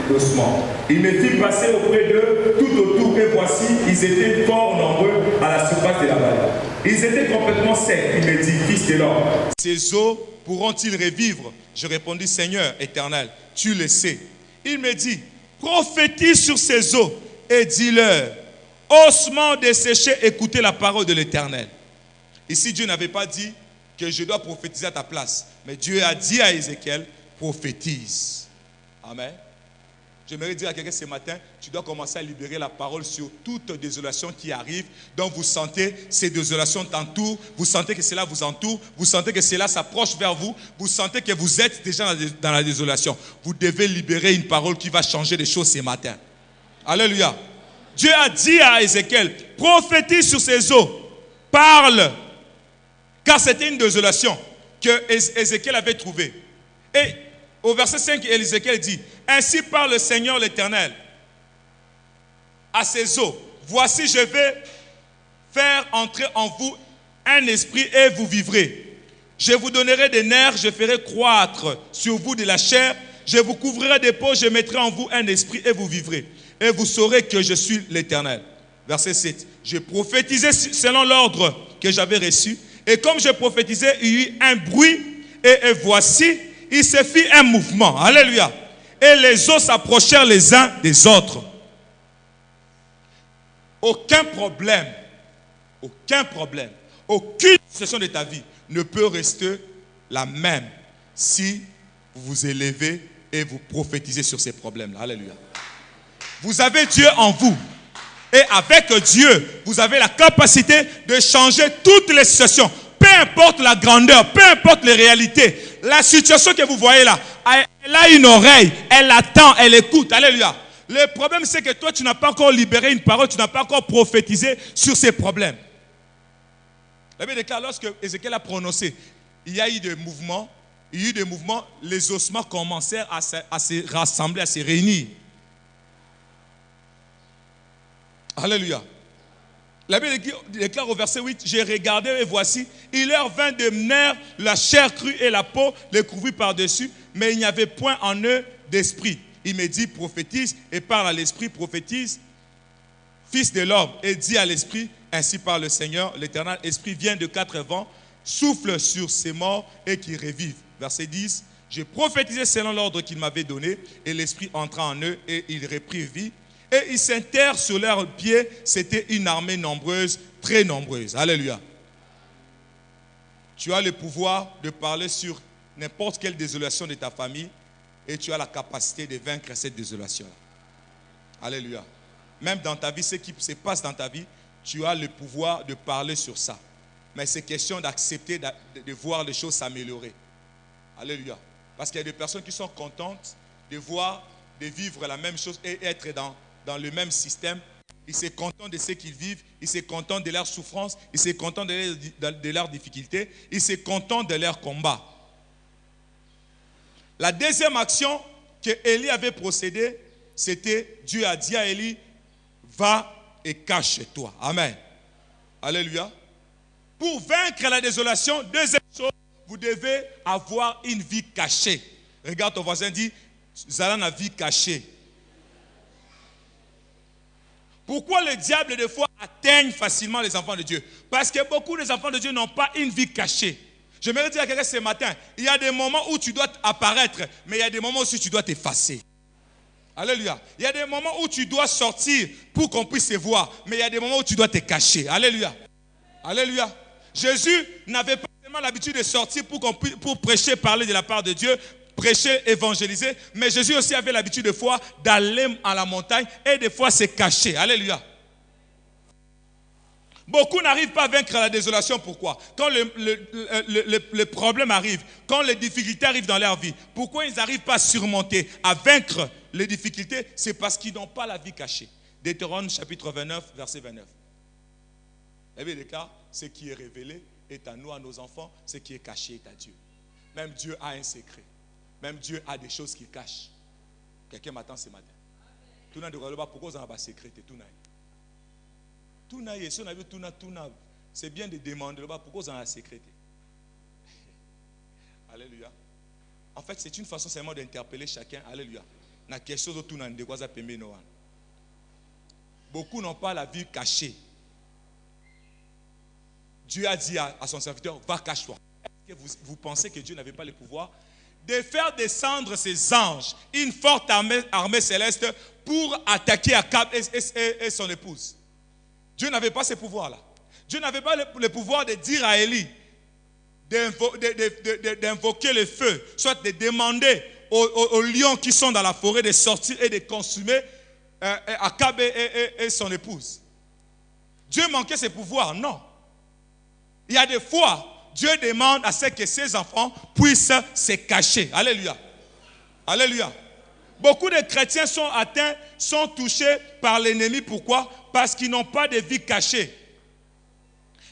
d'ossements. Il me fit passer auprès d'eux tout autour et voici, ils étaient fort nombreux à la surface de la vallée. Ils étaient complètement secs. Il me dit, fils de l'homme, ces eaux pourront-ils revivre? Je répondis, Seigneur éternel, tu le sais. Il me dit, prophétise sur ces eaux et dis-leur, ossements desséchés, écoutez la parole de l'Éternel. Ici, Dieu n'avait pas dit que je dois prophétiser à ta place. Mais Dieu a dit à Ézéchiel, prophétise. Amen. J'aimerais dire à quelqu'un ce matin, tu dois commencer à libérer la parole sur toute désolation qui arrive. Donc vous sentez ces désolations t'entourent, vous sentez que cela vous entoure, vous sentez que cela s'approche vers vous, vous sentez que vous êtes déjà dans la désolation. Vous devez libérer une parole qui va changer les choses ce matin. Alléluia. Dieu a dit à Ézéchiel, prophétise sur ces eaux, parle. Car c'était une désolation que Ézéchiel avait trouvée. Et au verset 5, Ézéchiel dit, ainsi parle le Seigneur l'Éternel à ces eaux. Voici, je vais faire entrer en vous un esprit et vous vivrez. Je vous donnerai des nerfs, je ferai croître sur vous de la chair. Je vous couvrirai des peaux, je mettrai en vous un esprit et vous vivrez. Et vous saurez que je suis l'Éternel. Verset 7. Je prophétisais selon l'ordre que j'avais reçu. Et comme je prophétisais, il y eut un bruit, et voici, il se fit un mouvement. Alléluia. Et les eaux s'approchèrent les uns des autres. Aucun problème, aucune situation de ta vie ne peut rester la même si vous vous élevez et vous prophétisez sur ces problèmes-là. Alléluia. Vous avez Dieu en vous. Et avec Dieu, vous avez la capacité de changer toutes les situations. Peu importe la grandeur, peu importe les réalités. La situation que vous voyez là, elle a une oreille, elle attend, elle écoute. Alléluia. Le problème, c'est que toi, tu n'as pas encore libéré une parole, tu n'as pas encore prophétisé sur ces problèmes. La Bible déclare, lorsque Ézéchiel a prononcé, il y a eu des mouvements, les ossements commencèrent à se rassembler, à se réunir. Alléluia. La Bible déclare au verset 8, j'ai regardé et voici, il leur vint de nerfs, la chair crue et la peau les couvrit par-dessus, mais il n'y avait point en eux d'esprit. Il me dit, prophétise et parle à l'esprit, prophétise, fils de l'homme, et dit à l'esprit, ainsi parle le Seigneur, l'Éternel, esprit vient de 4 vents, souffle sur ces morts et qui revivent. Verset 10, j'ai prophétisé selon l'ordre qu'il m'avait donné, et l'esprit entra en eux et ils reprirent vie. Et ils s'interrent sur leurs pieds. C'était une armée nombreuse, très nombreuse. Alléluia. Tu as le pouvoir de parler sur n'importe quelle désolation de ta famille et tu as la capacité de vaincre cette désolation-là. Alléluia. Même dans ta vie, ce qui se passe dans ta vie, tu as le pouvoir de parler sur ça. Mais c'est question d'accepter de voir les choses s'améliorer. Alléluia. Parce qu'il y a des personnes qui sont contentes de voir, de vivre la même chose et être dans le même système il se contente de ce qu'ils vivent, il se contente de leurs souffrances, il se contente de leurs difficultés, il se contente de leurs combats. La deuxième action que Élie avait procédée, c'était Dieu a dit à Élie, va et cache-toi. Amen. Alléluia. Pour vaincre la désolation, deuxième chose, vous devez avoir une vie cachée. Regarde ton voisin, dit, Zala na vie cachée. Pourquoi le diable, des fois, atteigne facilement les enfants de Dieu? Parce que beaucoup des enfants de Dieu n'ont pas une vie cachée. J'aimerais dire à quelqu'un ce matin, il y a des moments où tu dois apparaître, mais il y a des moments aussi où tu dois t'effacer. Alléluia. Il y a des moments où tu dois sortir pour qu'on puisse te voir, mais il y a des moments où tu dois te cacher. Alléluia. Alléluia. Jésus n'avait pas seulement l'habitude de sortir pour prêcher, parler de la part de Dieu, prêcher, évangéliser, mais Jésus aussi avait l'habitude de fois d'aller à la montagne et des fois se cacher. Alléluia. Beaucoup n'arrivent pas à vaincre la désolation. Pourquoi? Quand le problème arrive, quand les difficultés arrivent dans leur vie, pourquoi ils n'arrivent pas à surmonter, à vaincre les difficultés? C'est parce qu'ils n'ont pas la vie cachée. Deutéronome chapitre 29, verset 29. Vous avez le cas, ce qui est révélé est à nous, à nos enfants, ce qui est caché est à Dieu. Même Dieu a un secret. Même Dieu a des choses qu'il cache. Quelqu'un m'attend ce matin. Tout n'a pas pourquoi vous n'avez pas de secret. Tout n'a si on a vu tout n'a. C'est bien de demander pourquoi vous en avez secret. Alléluia. En fait, c'est une façon seulement d'interpeller chacun. Alléluia. Na quelque chose tout n'a de quoi ça permet non. Beaucoup n'ont pas la vie cachée. Dieu a dit à son serviteur, va cache-toi. Est-ce que vous pensez que Dieu n'avait pas le pouvoir de faire descendre ses anges, une forte armée céleste pour attaquer Akab et son épouse? Dieu n'avait pas ce pouvoir-là. Dieu n'avait pas le pouvoir de dire à Élie d'invoquer le feu, soit de demander aux lions qui sont dans la forêt de sortir et de consumer Akab et son épouse. Dieu manquait ce pouvoir? Non. Il y a des fois, Dieu demande à ce que ses enfants puissent se cacher. Alléluia. Alléluia. Beaucoup de chrétiens sont atteints, sont touchés par l'ennemi. Pourquoi? Parce qu'ils n'ont pas de vie cachée.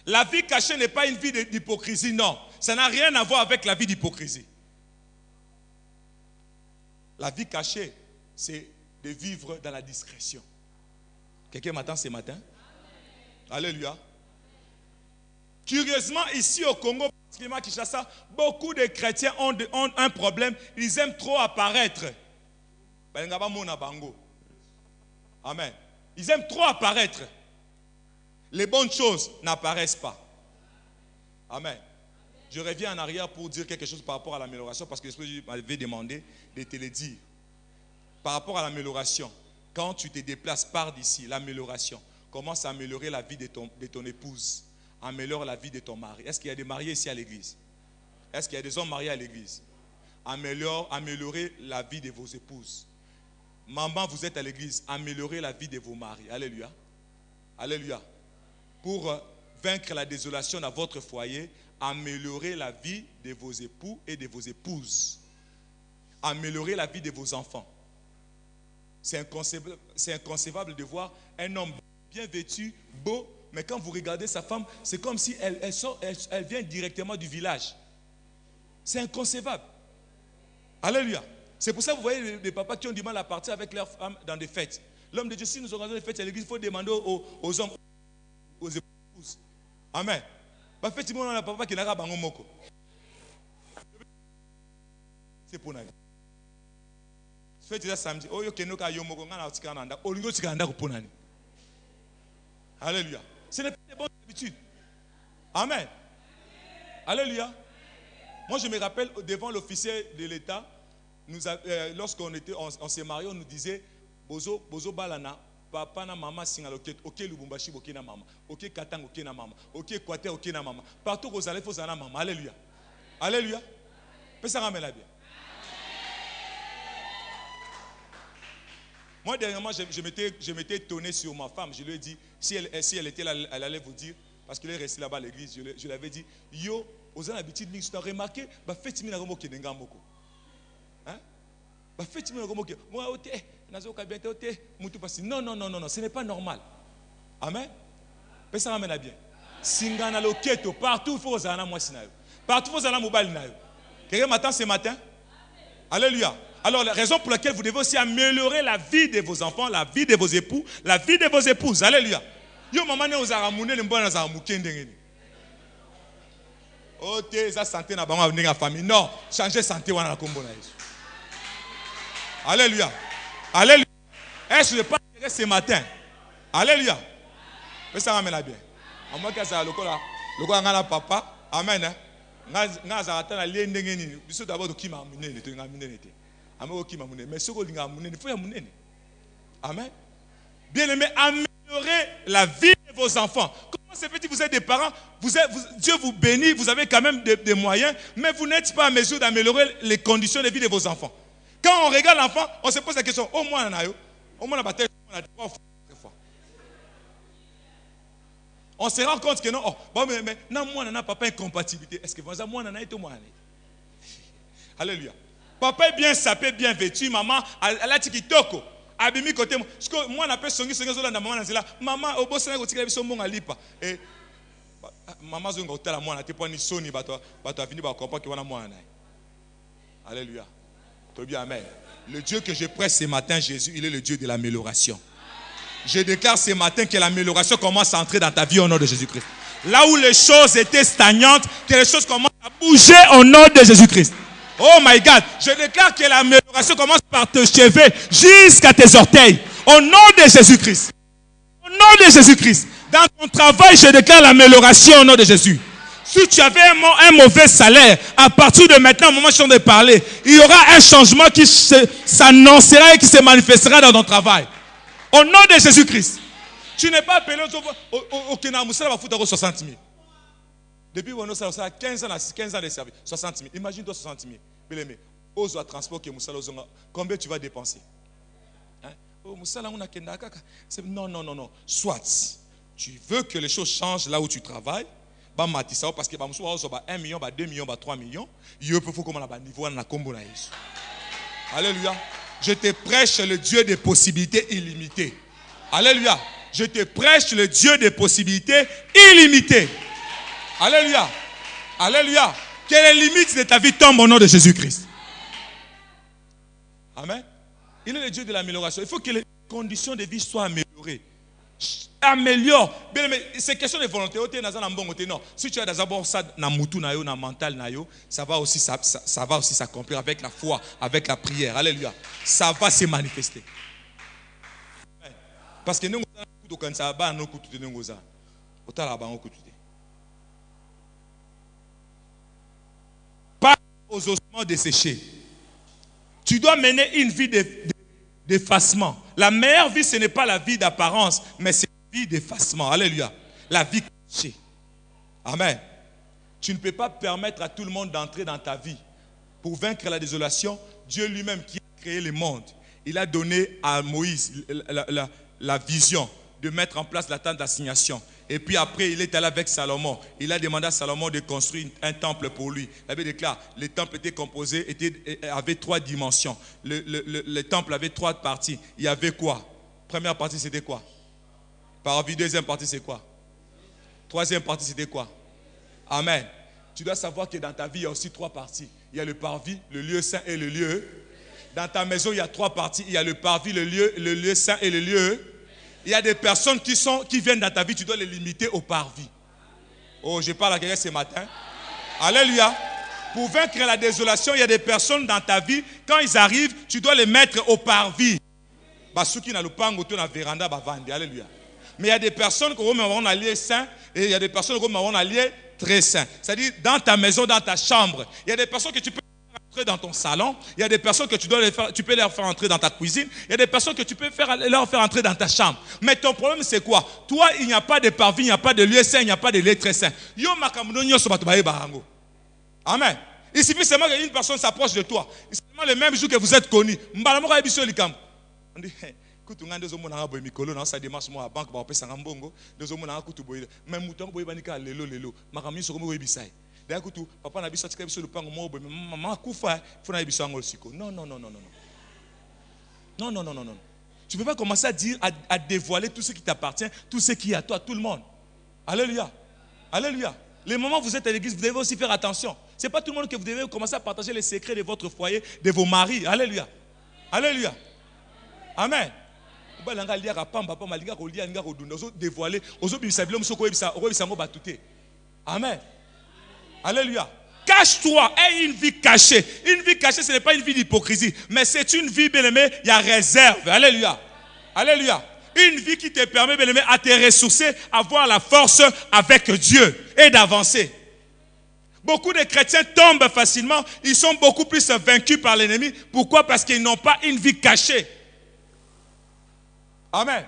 La vie cachée n'est pas une vie d'hypocrisie, non. Ça n'a rien à voir avec la vie d'hypocrisie. La vie cachée, c'est de vivre dans la discrétion. Quelqu'un m'attend ce matin? Alléluia. Curieusement, ici au Congo, particulièrement à Kinshasa, beaucoup de chrétiens ont un problème. Ils aiment trop apparaître. Amen. Ils aiment trop apparaître. Les bonnes choses n'apparaissent pas. Amen. Je reviens en arrière pour dire quelque chose par rapport à l'amélioration, parce que l'Esprit m'avait demandé de te le dire. Par rapport à l'amélioration, quand tu te déplaces par d'ici, l'amélioration commence à améliorer la vie de ton épouse. Améliore la vie de ton mari. Est-ce qu'il y a des mariés ici à l'église? Est-ce qu'il y a des hommes mariés à l'église? Améliorez la vie de vos épouses. Maman, vous êtes à l'église. Améliorez la vie de vos maris. Alléluia. Alléluia. Pour vaincre la désolation dans votre foyer, améliorez la vie de vos époux et de vos épouses. Améliorez la vie de vos enfants. C'est inconcevable de voir un homme bien vêtu, beau, mais quand vous regardez sa femme, c'est comme si elle vient directement du village. C'est inconcevable. Alléluia. C'est pour ça que vous voyez des papas qui ont du mal à partir avec leurs femmes dans des fêtes. L'homme de Dieu, si nous organisons des fêtes à l'église, il faut demander aux hommes, aux épouses. Amen. Effectivement, on a un papa qui n'a pas de moko. C'est pour nous. Faites ça samedi. Oh, yo ka yo moko ngana otika nanda. Olingo tika nanda ko ponani. Alléluia. Ce n'est pas des bonnes habitudes. Amen. Alléluia. Moi, je me rappelle devant l'officier de l'État, lorsqu'on s'est mariés, on nous disait Bozo balana, papa na maman singa loket, ok Lubumbashi ok na maman, ok Katang ok na maman, ok Équateur ok na maman. Partout où vous allez, il faut aller na maman. Alléluia. Alléluia. Peut ça ramène la bien. Moi, dernièrement, je m'étais étonné sur ma femme. Je lui ai dit, si elle était là, elle allait vous dire, parce qu'elle est restée là-bas à l'église, je lui avais dit, yo, aux habitudes, tu as remarqué, faites moi na qui n'enga moko. Hein? Faites moi na moi, moi, non, ce n'est pas normal. Amen. Pesa ramena bien. Singana loketo partout il faut ozana moi sinayo. Partout il faut ozana mobile nayo. Quelqu'un m'attend ce matin? Alléluia. Alors la raison pour laquelle vous devez aussi améliorer la vie de vos enfants, la vie de vos époux, la vie de vos épouses. Alléluia. Yo maman ne ozara mune le mbona za mukende ngeni. Oh te za santé na bango venir en famille. Non, changer santé wana na kombo na Yesu. Alléluia. Alléluia. Est-ce que je pas ce matin? Alléluia. Mais ça ramène bien. À moi que ça le ngana papa. Amen. Nga za atana lié ndenge nini. Biso d'abord ki ma munene to nga munene te. Amo ki ma munene. Mais ce ko linga munene, il faut ya munene. Amen. Bien-aimé, améliorer la vie de vos enfants. Comment se fait-il que vous êtes des parents, Dieu vous bénit, vous avez quand même des moyens, mais vous n'êtes pas en mesure d'améliorer les conditions de vie de vos enfants. Quand on regarde l'enfant, on se pose la question, au moins on a on se rend compte que non, mais non, moi on n'a pas incompatibilité. Est-ce que vous avez moi on a été moi? Alléluia. Papa est bien sapé, bien vêtu, maman, elle a dit toko. Abimi côté moi on appelle songi zola na maman nazela maman obosa na kotika biso mbonga lipa et maman zonga otala mwana te poni soni bato avini ba comprendre que wana mwana. Alléluia. Très bien, amen. Le Dieu que je presse ce matin, Jésus, il est le Dieu de l'amélioration. Je déclare ce matin que l'amélioration commence à entrer dans ta vie au nom de Jésus-Christ. Là où les choses étaient stagnantes, que les choses commencent à bouger au nom de Jésus-Christ. Oh my God, je déclare que l'amélioration commence par tes cheveux jusqu'à tes orteils. Au nom de Jésus-Christ. Au nom de Jésus-Christ. Dans ton travail, je déclare l'amélioration au nom de Jésus. Si tu avais un mauvais salaire, à partir de maintenant, au moment où je suis en train de parler, il y aura un changement qui s'annoncera et qui se manifestera dans ton travail. Au nom de Jésus-Christ. Tu n'es pas appelé au Kenya, au 60 000. Depuis qu'on a 15 ans de service, 60 000. Imagine-toi 60 000. Bien aimé, ose transport que Moussala, combien tu vas dépenser? Non. Soit tu veux que les choses changent là où tu travailles, parce que 1 million, 2 millions, 3 millions, il faut comme on niveau na kombo na Yesu. Alléluia. Je te prêche le Dieu des possibilités illimitées. Alléluia. Je te prêche le Dieu des possibilités illimitées. Alléluia. Alléluia. Que les limites de ta vie tombent au nom de Jésus-Christ. Amen. Il est le Dieu de l'amélioration. Il faut que les conditions de vie soient améliorées. Améliore. C'est question de volonté. Non. Si tu as d'abord ça dans moutou na yo, dans mental na yo, ça va aussi s'accomplir avec la foi, avec la prière. Alléluia. Ça va se manifester. Parce que nous quand ça va nous kutu nous goza. Otala ba on kutu. Pas aux ossements desséchés. Tu dois mener une vie d'effacement. La meilleure vie, ce n'est pas la vie d'apparence, mais c'est la vie d'effacement. Alléluia. La vie cachée. Amen. Tu ne peux pas permettre à tout le monde d'entrer dans ta vie. Pour vaincre la désolation, Dieu lui-même qui a créé le monde, il a donné à Moïse la vision de mettre en place la tente d'assignation. Et puis après, il est allé avec Salomon. Il a demandé à Salomon de construire un temple pour lui. Il avait déclaré, le temple était composé, avait 3 dimensions. Le temple avait 3 parties. Il y avait quoi? Première partie, c'était quoi? Parvis. Deuxième partie, c'est quoi? Troisième partie, c'était quoi? Amen. Tu dois savoir que dans ta vie, il y a aussi 3 parties. Il y a le parvis, le lieu saint et le lieu. Dans ta maison, il y a 3 parties. Il y a le parvis, le lieu saint et le lieu. Il y a des personnes qui viennent dans ta vie, tu dois les limiter au parvis. Oh, je parle à quelqu'un ce matin. Alléluia. Pour vaincre la désolation, il y a des personnes dans ta vie, quand ils arrivent, tu dois les mettre au parvis. Alléluia. Mais il y a des personnes qui ont un lieu saint et il y a des personnes qui ont un lieu très saint. C'est-à-dire dans ta maison, dans ta chambre. Il y a des personnes que tu peux dans ton salon, il y a des personnes que tu peux leur faire entrer dans ta cuisine, il y a des personnes que tu peux leur faire entrer dans ta chambre. Mais ton problème c'est quoi? Toi, il n'y a pas de parvis, il n'y a pas de lieu saint, il n'y a pas de lieu très saint. Amen. Il suffit seulement qu'une personne s'approche de toi. C'est seulement le même jour que vous êtes connus. On dit, ça démarche moi à banque, d'ailleurs, papa n'a pas sorti quelque chose de pango mo maman kufa, faut na biso ngol siko. Non. Tu ne peux pas commencer à dire, à dévoiler tout ce qui t'appartient, tout ce qui est à toi, tout le monde. Alléluia. Alléluia. Les moments où vous êtes à l'église, vous devez aussi faire attention. Ce n'est pas tout le monde que vous devez commencer à partager les secrets de votre foyer, de vos maris. Alléluia. Alléluia. Amen. Amen. Alléluia. Cache-toi, aie une vie cachée. Une vie cachée, ce n'est pas une vie d'hypocrisie, mais c'est une vie, bien aimé, il y a réserve. Alléluia. Alléluia. Une vie qui te permet, bien aimé, à te ressourcer, à avoir la force avec Dieu et d'avancer. Beaucoup de chrétiens tombent facilement, ils sont beaucoup plus vaincus par l'ennemi. Pourquoi? Parce qu'ils n'ont pas une vie cachée. Amen.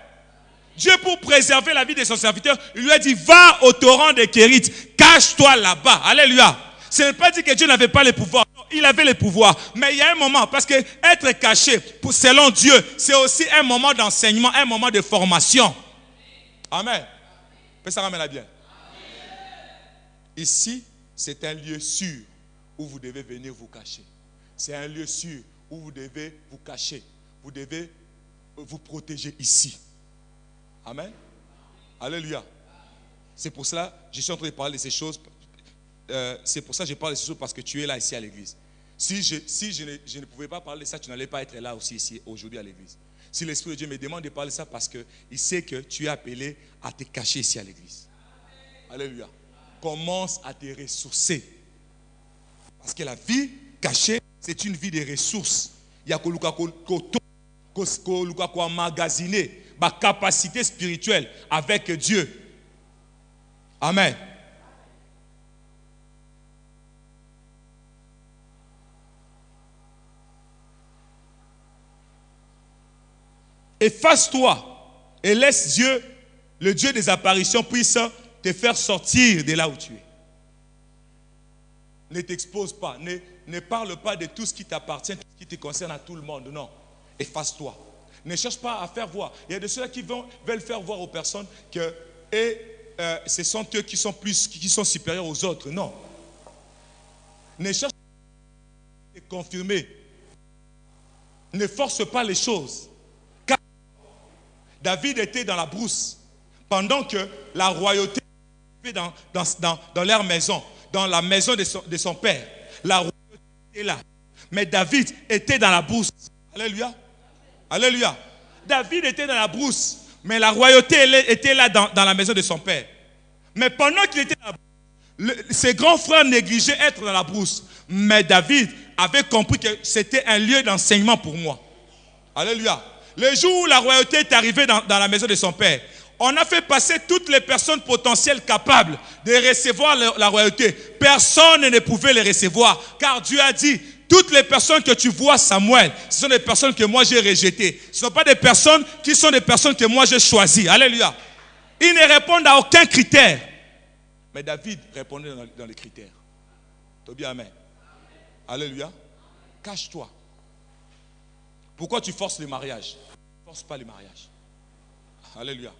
Dieu, pour préserver la vie de son serviteur, il lui a dit, va au torrent de Kérith, cache-toi là-bas. Alléluia. Ce n'est pas dit que Dieu n'avait pas les pouvoirs. Non, il avait les pouvoirs. Mais il y a un moment, parce que être caché, selon Dieu, c'est aussi un moment d'enseignement, un moment de formation. Amen. Que ça ramène bien. Ici, c'est un lieu sûr où vous devez venir vous cacher. C'est un lieu sûr où vous devez vous cacher. Vous devez vous protéger ici. Amen. Alléluia. C'est pour cela que je suis en train de parler de ces choses. C'est pour ça que je parle de ces choses, parce que tu es là ici à l'église. Si je ne pouvais pas parler de ça, tu n'allais pas être là aussi ici aujourd'hui à l'église. Si l'Esprit de Dieu me demande de parler de ça, parce qu'il sait que tu es appelé à te cacher ici à l'église. Alléluia. Commence à te ressourcer. Parce que la vie cachée, c'est une vie de ressources. Il y a qu'on emmagasiner ma capacité spirituelle avec Dieu. Amen. Efface-toi et laisse Dieu, le Dieu des apparitions, puisse te faire sortir de là où tu es. Ne t'expose pas, ne parle pas de tout ce qui t'appartient, tout ce qui te concerne à tout le monde. Non, efface-toi. Ne cherche pas à faire voir. Il y a de ceux qui veulent faire voir aux personnes que ce sont eux qui sont supérieurs aux autres. Non. Ne cherche pas à te confirmer. Ne force pas les choses. Car David était dans la brousse pendant que la royauté était dans leur maison, dans la maison de son père. La royauté était là. Mais David était dans la brousse. Alléluia. Alléluia. David était dans la brousse, mais la royauté était là dans la maison de son père. Mais pendant qu'il était dans la brousse, ses grands frères négligeaient être dans la brousse. Mais David avait compris que c'était un lieu d'enseignement pour moi. Alléluia. Le jour où la royauté est arrivée dans la maison de son père, on a fait passer toutes les personnes potentielles capables de recevoir la royauté. Personne ne pouvait les recevoir, car Dieu a dit, toutes les personnes que tu vois, Samuel, ce sont des personnes que moi j'ai rejetées. Ce ne sont pas des personnes qui sont des personnes que moi j'ai choisies. Alléluia. Ils ne répondent à aucun critère. Mais David répondait dans les critères. Tobi, amen. Alléluia. Cache-toi. Pourquoi tu forces les mariages? Ne force pas les mariages. Alléluia.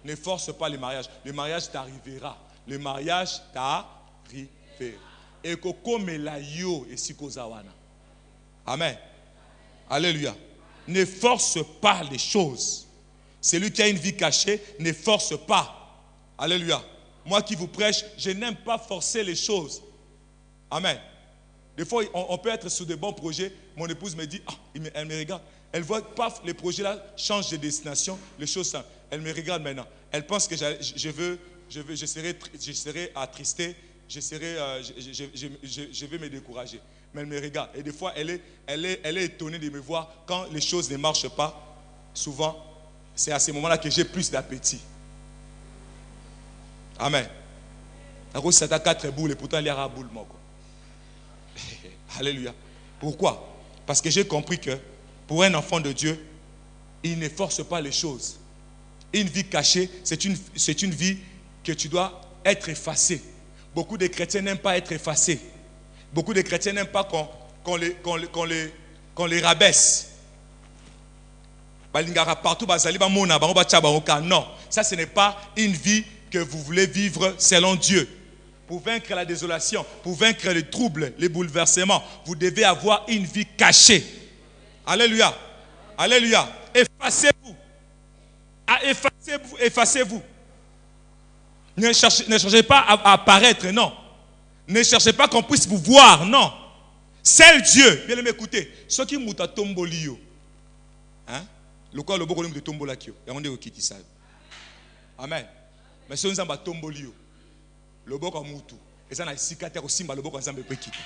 Ne force pas les mariages. Le mariage t'arrivera. Le mariage t'arrivera. Et amen. Alléluia. Ne force pas les choses. Celui qui a une vie cachée, ne force pas. Alléluia. Moi qui vous prêche, je n'aime pas forcer les choses. Amen. Des fois, on peut être sur de bons projets. Mon épouse me dit, elle me regarde. Elle voit, paf, les projets là changent de destination. Les choses, elle me regarde maintenant. Elle pense que je serai attristé. Je vais me décourager. Mais elle me regarde. Et des fois, elle est étonnée de me voir quand les choses ne marchent pas. Souvent, c'est à ce moment-là que j'ai plus d'appétit. Amen. Ça a 4 boules et pourtant il y a un boule. Alléluia. Pourquoi? Parce que j'ai compris que pour un enfant de Dieu, il ne force pas les choses. Une vie cachée, c'est une vie que tu dois être effacé. Beaucoup de chrétiens n'aiment pas être effacés. Beaucoup de chrétiens n'aiment pas qu'on les rabaisse. Non, ça ce n'est pas une vie que vous voulez vivre selon Dieu. Pour vaincre la désolation, pour vaincre les troubles, les bouleversements, vous devez avoir une vie cachée. Alléluia. Alléluia. Effacez-vous. effacez-vous. Effacez-vous. Ne cherchez pas à apparaître, non. Ne cherchez pas qu'on puisse vous voir, non. Seul Dieu. Bien aimé, écoutez. Ce qui m'a tombé, hein? Le quoi le beau de tombola kio. Et on dit au kiti ça. Amen. Mais si on a tombolio, le beau comme mutu. Et ça n'a pas cicatrice aussi, le beau comme ça me peut quitter.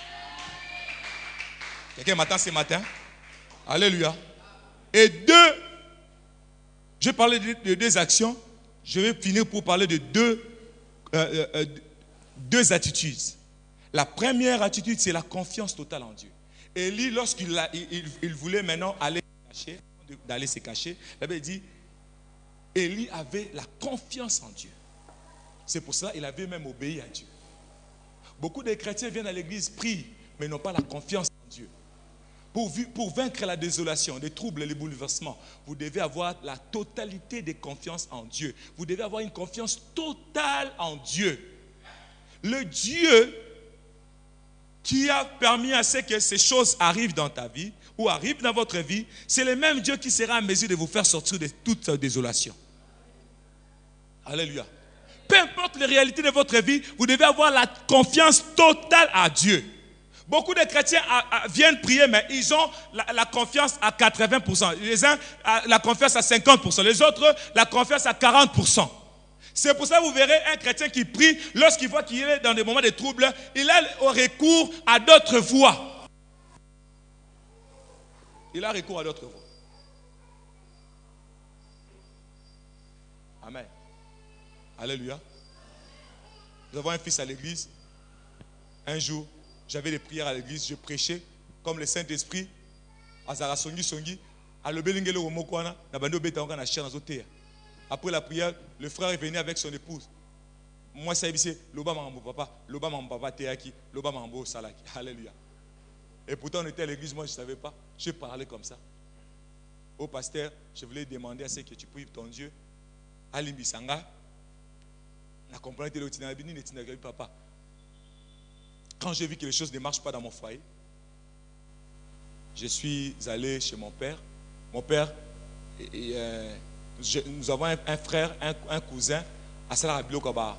Quelqu'un m'attend ce matin. Alléluia. Et je vais parler de deux actions. Je vais finir pour parler de deux attitudes. La première attitude, c'est la confiance totale en Dieu. Élie, lorsqu'il voulait maintenant d'aller se cacher, la Bible dit, Élie avait la confiance en Dieu. C'est pour cela qu'il avait même obéi à Dieu. Beaucoup de chrétiens viennent à l'église, prient, mais n'ont pas la confiance en Dieu. Pour vaincre la désolation, les troubles, les bouleversements, vous devez avoir la totalité de confiance en Dieu. Vous devez avoir une confiance totale en Dieu. Le Dieu qui a permis à ce que ces choses arrivent dans ta vie ou arrivent dans votre vie, c'est le même Dieu qui sera en mesure de vous faire sortir de toute désolation. Alléluia. Peu importe les réalités de votre vie, vous devez avoir la confiance totale à Dieu. Beaucoup de chrétiens viennent prier, mais ils ont la confiance à 80%. Les uns, la confiance à 50%. Les autres, la confiance à 40%. C'est pour ça que vous verrez un chrétien qui prie, lorsqu'il voit qu'il est dans des moments de trouble, il a recours à d'autres voies. Il a recours à d'autres voies. Amen. Alléluia. Nous avons un fils à l'église. Un jour, j'avais des prières à l'église, je prêchais comme le Saint-Esprit. Azara songi songi, alobelingele omokwana, na bando betanga na chien nazotea. Après la prière, le frère est venu avec son épouse. Moi, ça c'est loba mambo papa, loba mambo papa teaki, loba mambo salaki. Alléluia. Et pourtant on était à l'église, moi je ne savais pas. Je parlais comme ça. Au pasteur, je voulais demander à ce que tu prives ton Dieu. Alimbi sanga. Na comprendre que le papa. Quand j'ai vu que les choses ne marchent pas dans mon foyer, je suis allé chez mon père. Mon père, nous avons un frère, un cousin, à Salah Bilokaba.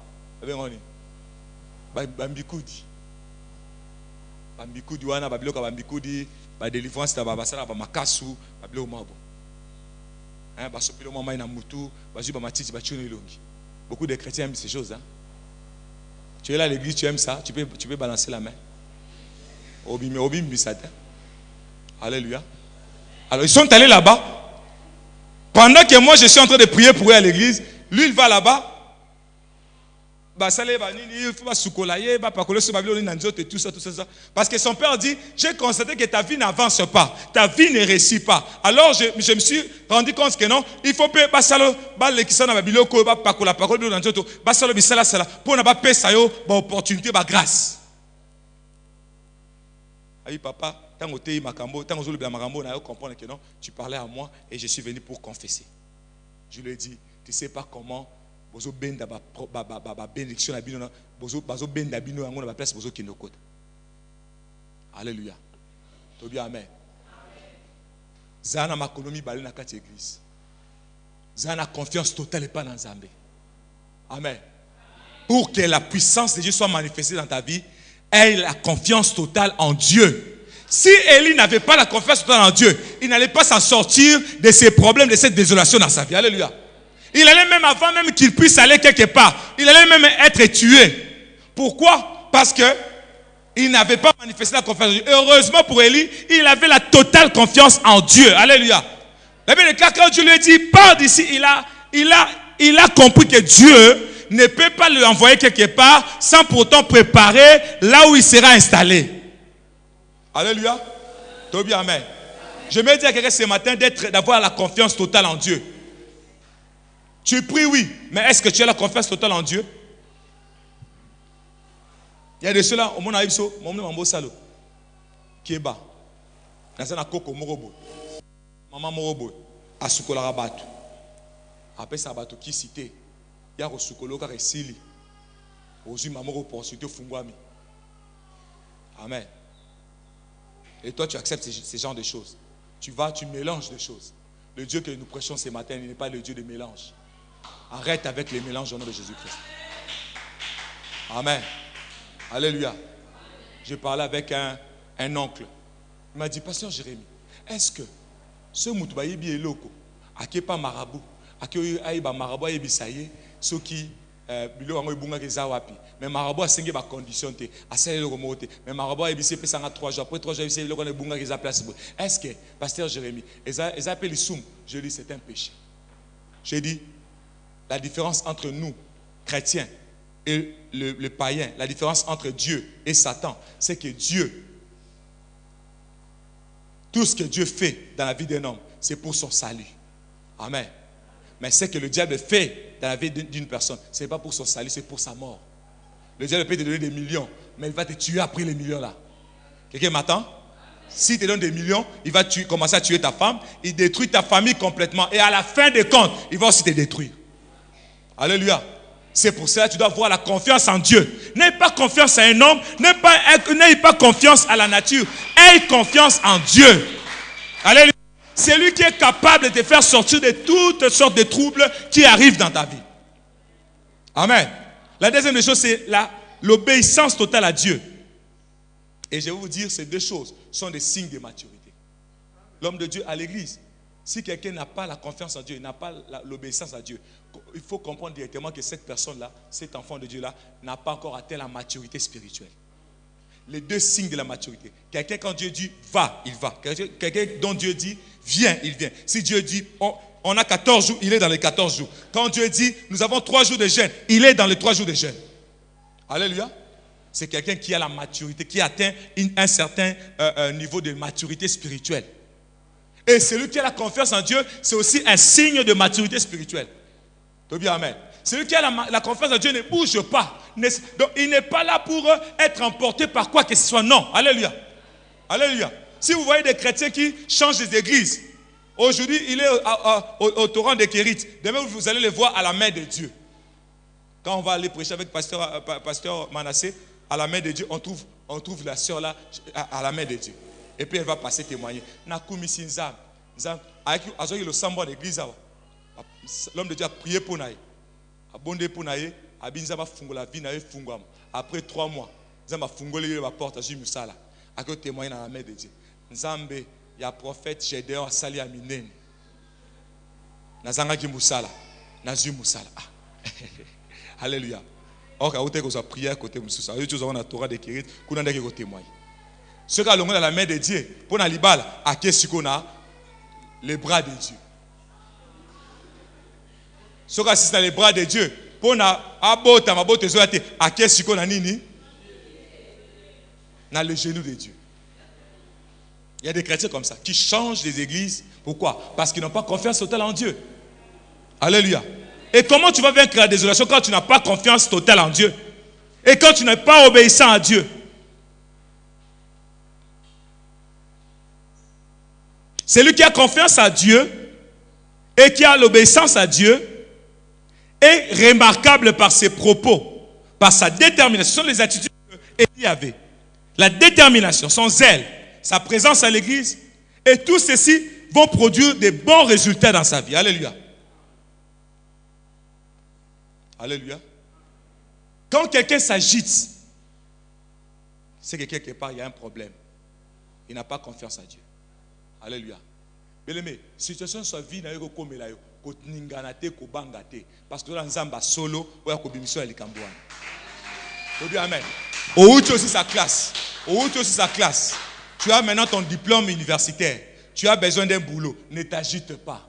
Bambikoudi. Bambikoudi, wana babiloka bambikoudi, ba délivrance ta ba sala ba makasu, babilo mabo. Hein, ba sopilo mama ina mutu, ba ju ba matiti ba chino ilongi. Beaucoup de chrétiens aiment ces choses, hein. Tu es là à l'église, tu aimes ça, tu peux balancer la main. Obim bisata. Alléluia. Alors ils sont allés là-bas. Pendant que moi je suis en train de prier pour eux à l'église, lui il va là-bas. Parce que son père dit, j'ai constaté que ta vie n'avance pas, ta vie ne réussit pas. Alors je me suis rendu compte que non, il faut pas opportunité, grâce. Aïe papa, tant que comprendre que non, tu parlais à moi et je suis venu pour confesser. Je lui ai dit, tu ne sais pas comment bozo benda ba bénédiction na bino na bozo benda bino yango na ba place bozo kinokota. Alléluia. To bien amen. Zana makonomi balé na kati église. Zana confiance totale pas dans Nzambe. Amen. Pour que la puissance de Dieu soit manifestée dans ta vie, aie la confiance totale en Dieu. Si Élie n'avait pas la confiance totale en Dieu, il n'allait pas s'en sortir de ses problèmes, de cette désolation dans sa vie. Alléluia. Il allait même, avant même qu'il puisse aller quelque part, il allait même être tué. Pourquoi? Parce que il n'avait pas manifesté la confiance en Dieu. Heureusement pour Élie, il avait la totale confiance en Dieu. Alléluia. Le cas quand Dieu lui dit, pars d'ici, il a compris que Dieu ne peut pas lui envoyer quelque part sans pourtant préparer là où il sera installé. Alléluia. Tobi, amen. Je me dis à quelqu'un ce matin d'avoir la confiance totale en Dieu. Tu pries, oui, mais est-ce que tu as la confiance totale en Dieu? Il y a de ceux-là, au monde aïbso, mon nom est Salo, qui est bas. Dans un coco morobo, maman morobo, à Sukola Batu. Après ça, Batu qui cité, il y a Sukolo qui est sili. Aujourd'hui, maman opportunité fungwami. Amen. Et toi, tu acceptes ces genres de choses. Tu mélanges des choses. Le Dieu que nous prêchons ce matin, il n'est pas le Dieu de mélange. Arrête avec les mélanges au nom de Jésus-Christ. Amen. Alléluia. J'ai parlé avec un oncle. Il m'a dit, pasteur Jérémie, est-ce que ce moutbaïbi est loco, à qui pas marabout, à qui aïba marabout et bisaye, ceux qui bilo wango ibunga kezawapi, mais marabout a cinq ba condition te, a celle le remonter, mais marabout a bisé pesanga 3 jours, après 3 jours il le connaît bunga keza place. Est-ce que pasteur Jérémie, ils appellent soum, je dis c'est un péché. J'ai dit la différence entre nous chrétiens et le païen, la différence entre Dieu et Satan, c'est que Dieu, tout ce que Dieu fait dans la vie d'un homme, c'est pour son salut. Amen. Mais ce que le diable fait dans la vie d'une personne, ce n'est pas pour son salut, c'est pour sa mort. Le diable peut te donner des millions, mais il va te tuer après les millions là. Quelqu'un m'attend? S'il te donne des millions, il va commencer à tuer ta femme, il détruit ta famille complètement. Et à la fin des comptes, il va aussi te détruire. Alléluia. C'est pour cela que tu dois avoir la confiance en Dieu. N'aie pas confiance à un homme, n'aie pas confiance à la nature. Aie confiance en Dieu. Alléluia. C'est lui qui est capable de te faire sortir de toutes sortes de troubles qui arrivent dans ta vie. Amen. La deuxième chose, c'est l'obéissance totale à Dieu. Et je vais vous dire, ces deux choses sont des signes de maturité. L'homme de Dieu à l'église, si quelqu'un n'a pas la confiance en Dieu, n'a pas l'obéissance à Dieu, il faut comprendre directement que cette personne-là, cet enfant de Dieu-là, n'a pas encore atteint la maturité spirituelle. Les deux signes de la maturité. Quelqu'un, quand Dieu dit va, il va. Quelqu'un dont Dieu dit viens, il vient. Si Dieu dit on a 14 jours, il est dans les 14 jours. Quand Dieu dit nous avons 3 jours de jeûne, il est dans les 3 jours de jeûne. Alléluia. C'est quelqu'un qui a la maturité, qui atteint un certain niveau de maturité spirituelle. Et celui qui a la confiance en Dieu, c'est aussi un signe de maturité spirituelle. Bien, amen. Celui qui a la confiance en Dieu ne bouge pas. Donc, il n'est pas là pour être emporté par quoi que ce soit. Non. Alléluia. Alléluia. Si vous voyez des chrétiens qui changent des églises, aujourd'hui, il est au torrent des Kérites. Demain, vous allez les voir à la main de Dieu. Quand on va aller prêcher avec pasteur Manassé, à la main de Dieu, on trouve la sœur là, à la main de Dieu. Et puis elle va passer témoigner. L'homme de Dieu a prié pour Naï. A bondé pour Naï. A binzaba fungo la vie Naï fungwam. Après 3 mois, Nzamba fungole la porte à Jimusala. A que témoigner dans la main de Dieu. Nzambe, il y a prophète Gédéon Sali Aminen. Nazanga ki musala. Nazu musala. Alléluia. Ok, vous avez prié à côté de Moussa. Vous avez la Torah de Kérit. Vous avez témoigné. Ce qui est dans la main de Dieu, pour Nalibal, à qui est-ce qu'on a les bras de Dieu. Ce qui est dans les bras de Dieu, pour Nabota, Mabote Zoate, à qui est-ce qu'on a Nini? Dans le genou de Dieu. Il y a des chrétiens comme ça, qui changent les églises. Pourquoi? Parce qu'ils n'ont pas confiance totale en Dieu. Alléluia. Et comment tu vas vaincre la désolation quand tu n'as pas confiance totale en Dieu? Et quand tu n'es pas obéissant à Dieu? Celui qui a confiance à Dieu et qui a l'obéissance à Dieu est remarquable par ses propos, par sa détermination. Ce sont les attitudes qu'Élie avait. La détermination, son zèle, sa présence à l'église, et tout ceci vont produire des bons résultats dans sa vie. Alléluia. Alléluia. Quand quelqu'un s'agite, c'est que quelque part il y a un problème. Il n'a pas confiance à Dieu. Alléluia. Bien-aimé, situation soit vie na yo comme la yo, ko ningana te ko banga te parce que dans nzamba solo oya ko bimission ya likambwana. Dis amen. Outi aussi sa classe. Outi aussi sa classe. Tu as maintenant ton diplôme universitaire. Tu as besoin d'un boulot. Ne t'agite pas.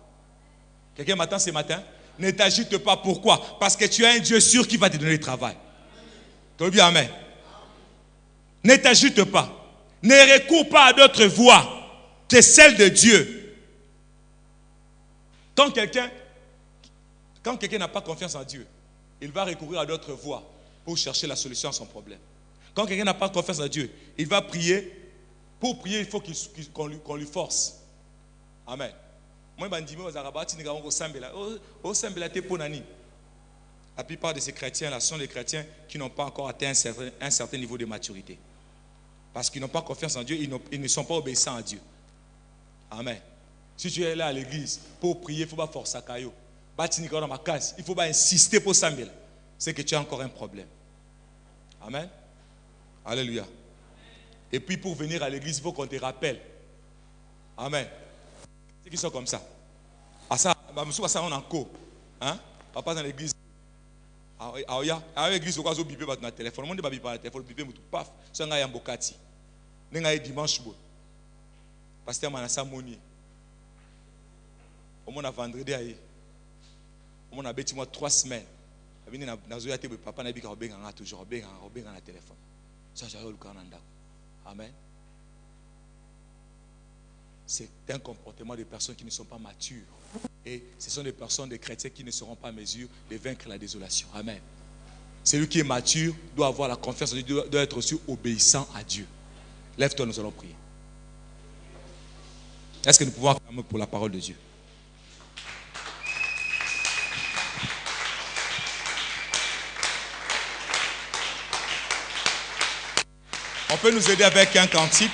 Quelqu'un m'attend ce matin? Ne t'agite pas. Pourquoi? Parce que tu as un Dieu sûr qui va te donner le travail. Dis amen. Ne t'agite pas. Ne recours pas à d'autres voies que celle de Dieu. Quand quelqu'un n'a pas confiance en Dieu, il va recourir à d'autres voies pour chercher la solution à son problème. Quand quelqu'un n'a pas confiance en Dieu, il va prier. Pour prier, il faut qu'on lui force. Amen. La plupart de ces chrétiens-là sont des chrétiens qui n'ont pas encore atteint un certain niveau de maturité. Parce qu'ils n'ont pas confiance en Dieu, ils ne sont pas obéissants à Dieu. Amen. Si tu es là à l'église, pour prier, il ne faut pas forcer à Kayo. Il faut insister pour ça. C'est que tu as encore un problème. Amen. Alléluia. Et puis pour venir à l'église, il faut qu'on te rappelle. Amen. C'est qui sont comme ça. À ça, on a encore. Hein? Papa dans l'église. À l'église, on a bipé dans le téléphone. On a bipé dans le téléphone, bipé tout paf. C'est un bokati. On a dimanche. Pasteur Manassa Moni. On a vendredi. On a bêti moi 3 semaines. Papa n'a pas toujours bien dans le téléphone. Ça, j'ai eu Amen. C'est un comportement de personnes qui ne sont pas matures. Et ce sont des personnes, des chrétiens qui ne seront pas en mesure de vaincre la désolation. Amen. Celui qui est mature doit avoir la confiance en Dieu, doit être aussi obéissant à Dieu. Lève-toi, nous allons prier. Est-ce que nous pouvons acclamer pour la parole de Dieu? On peut nous aider avec un cantique.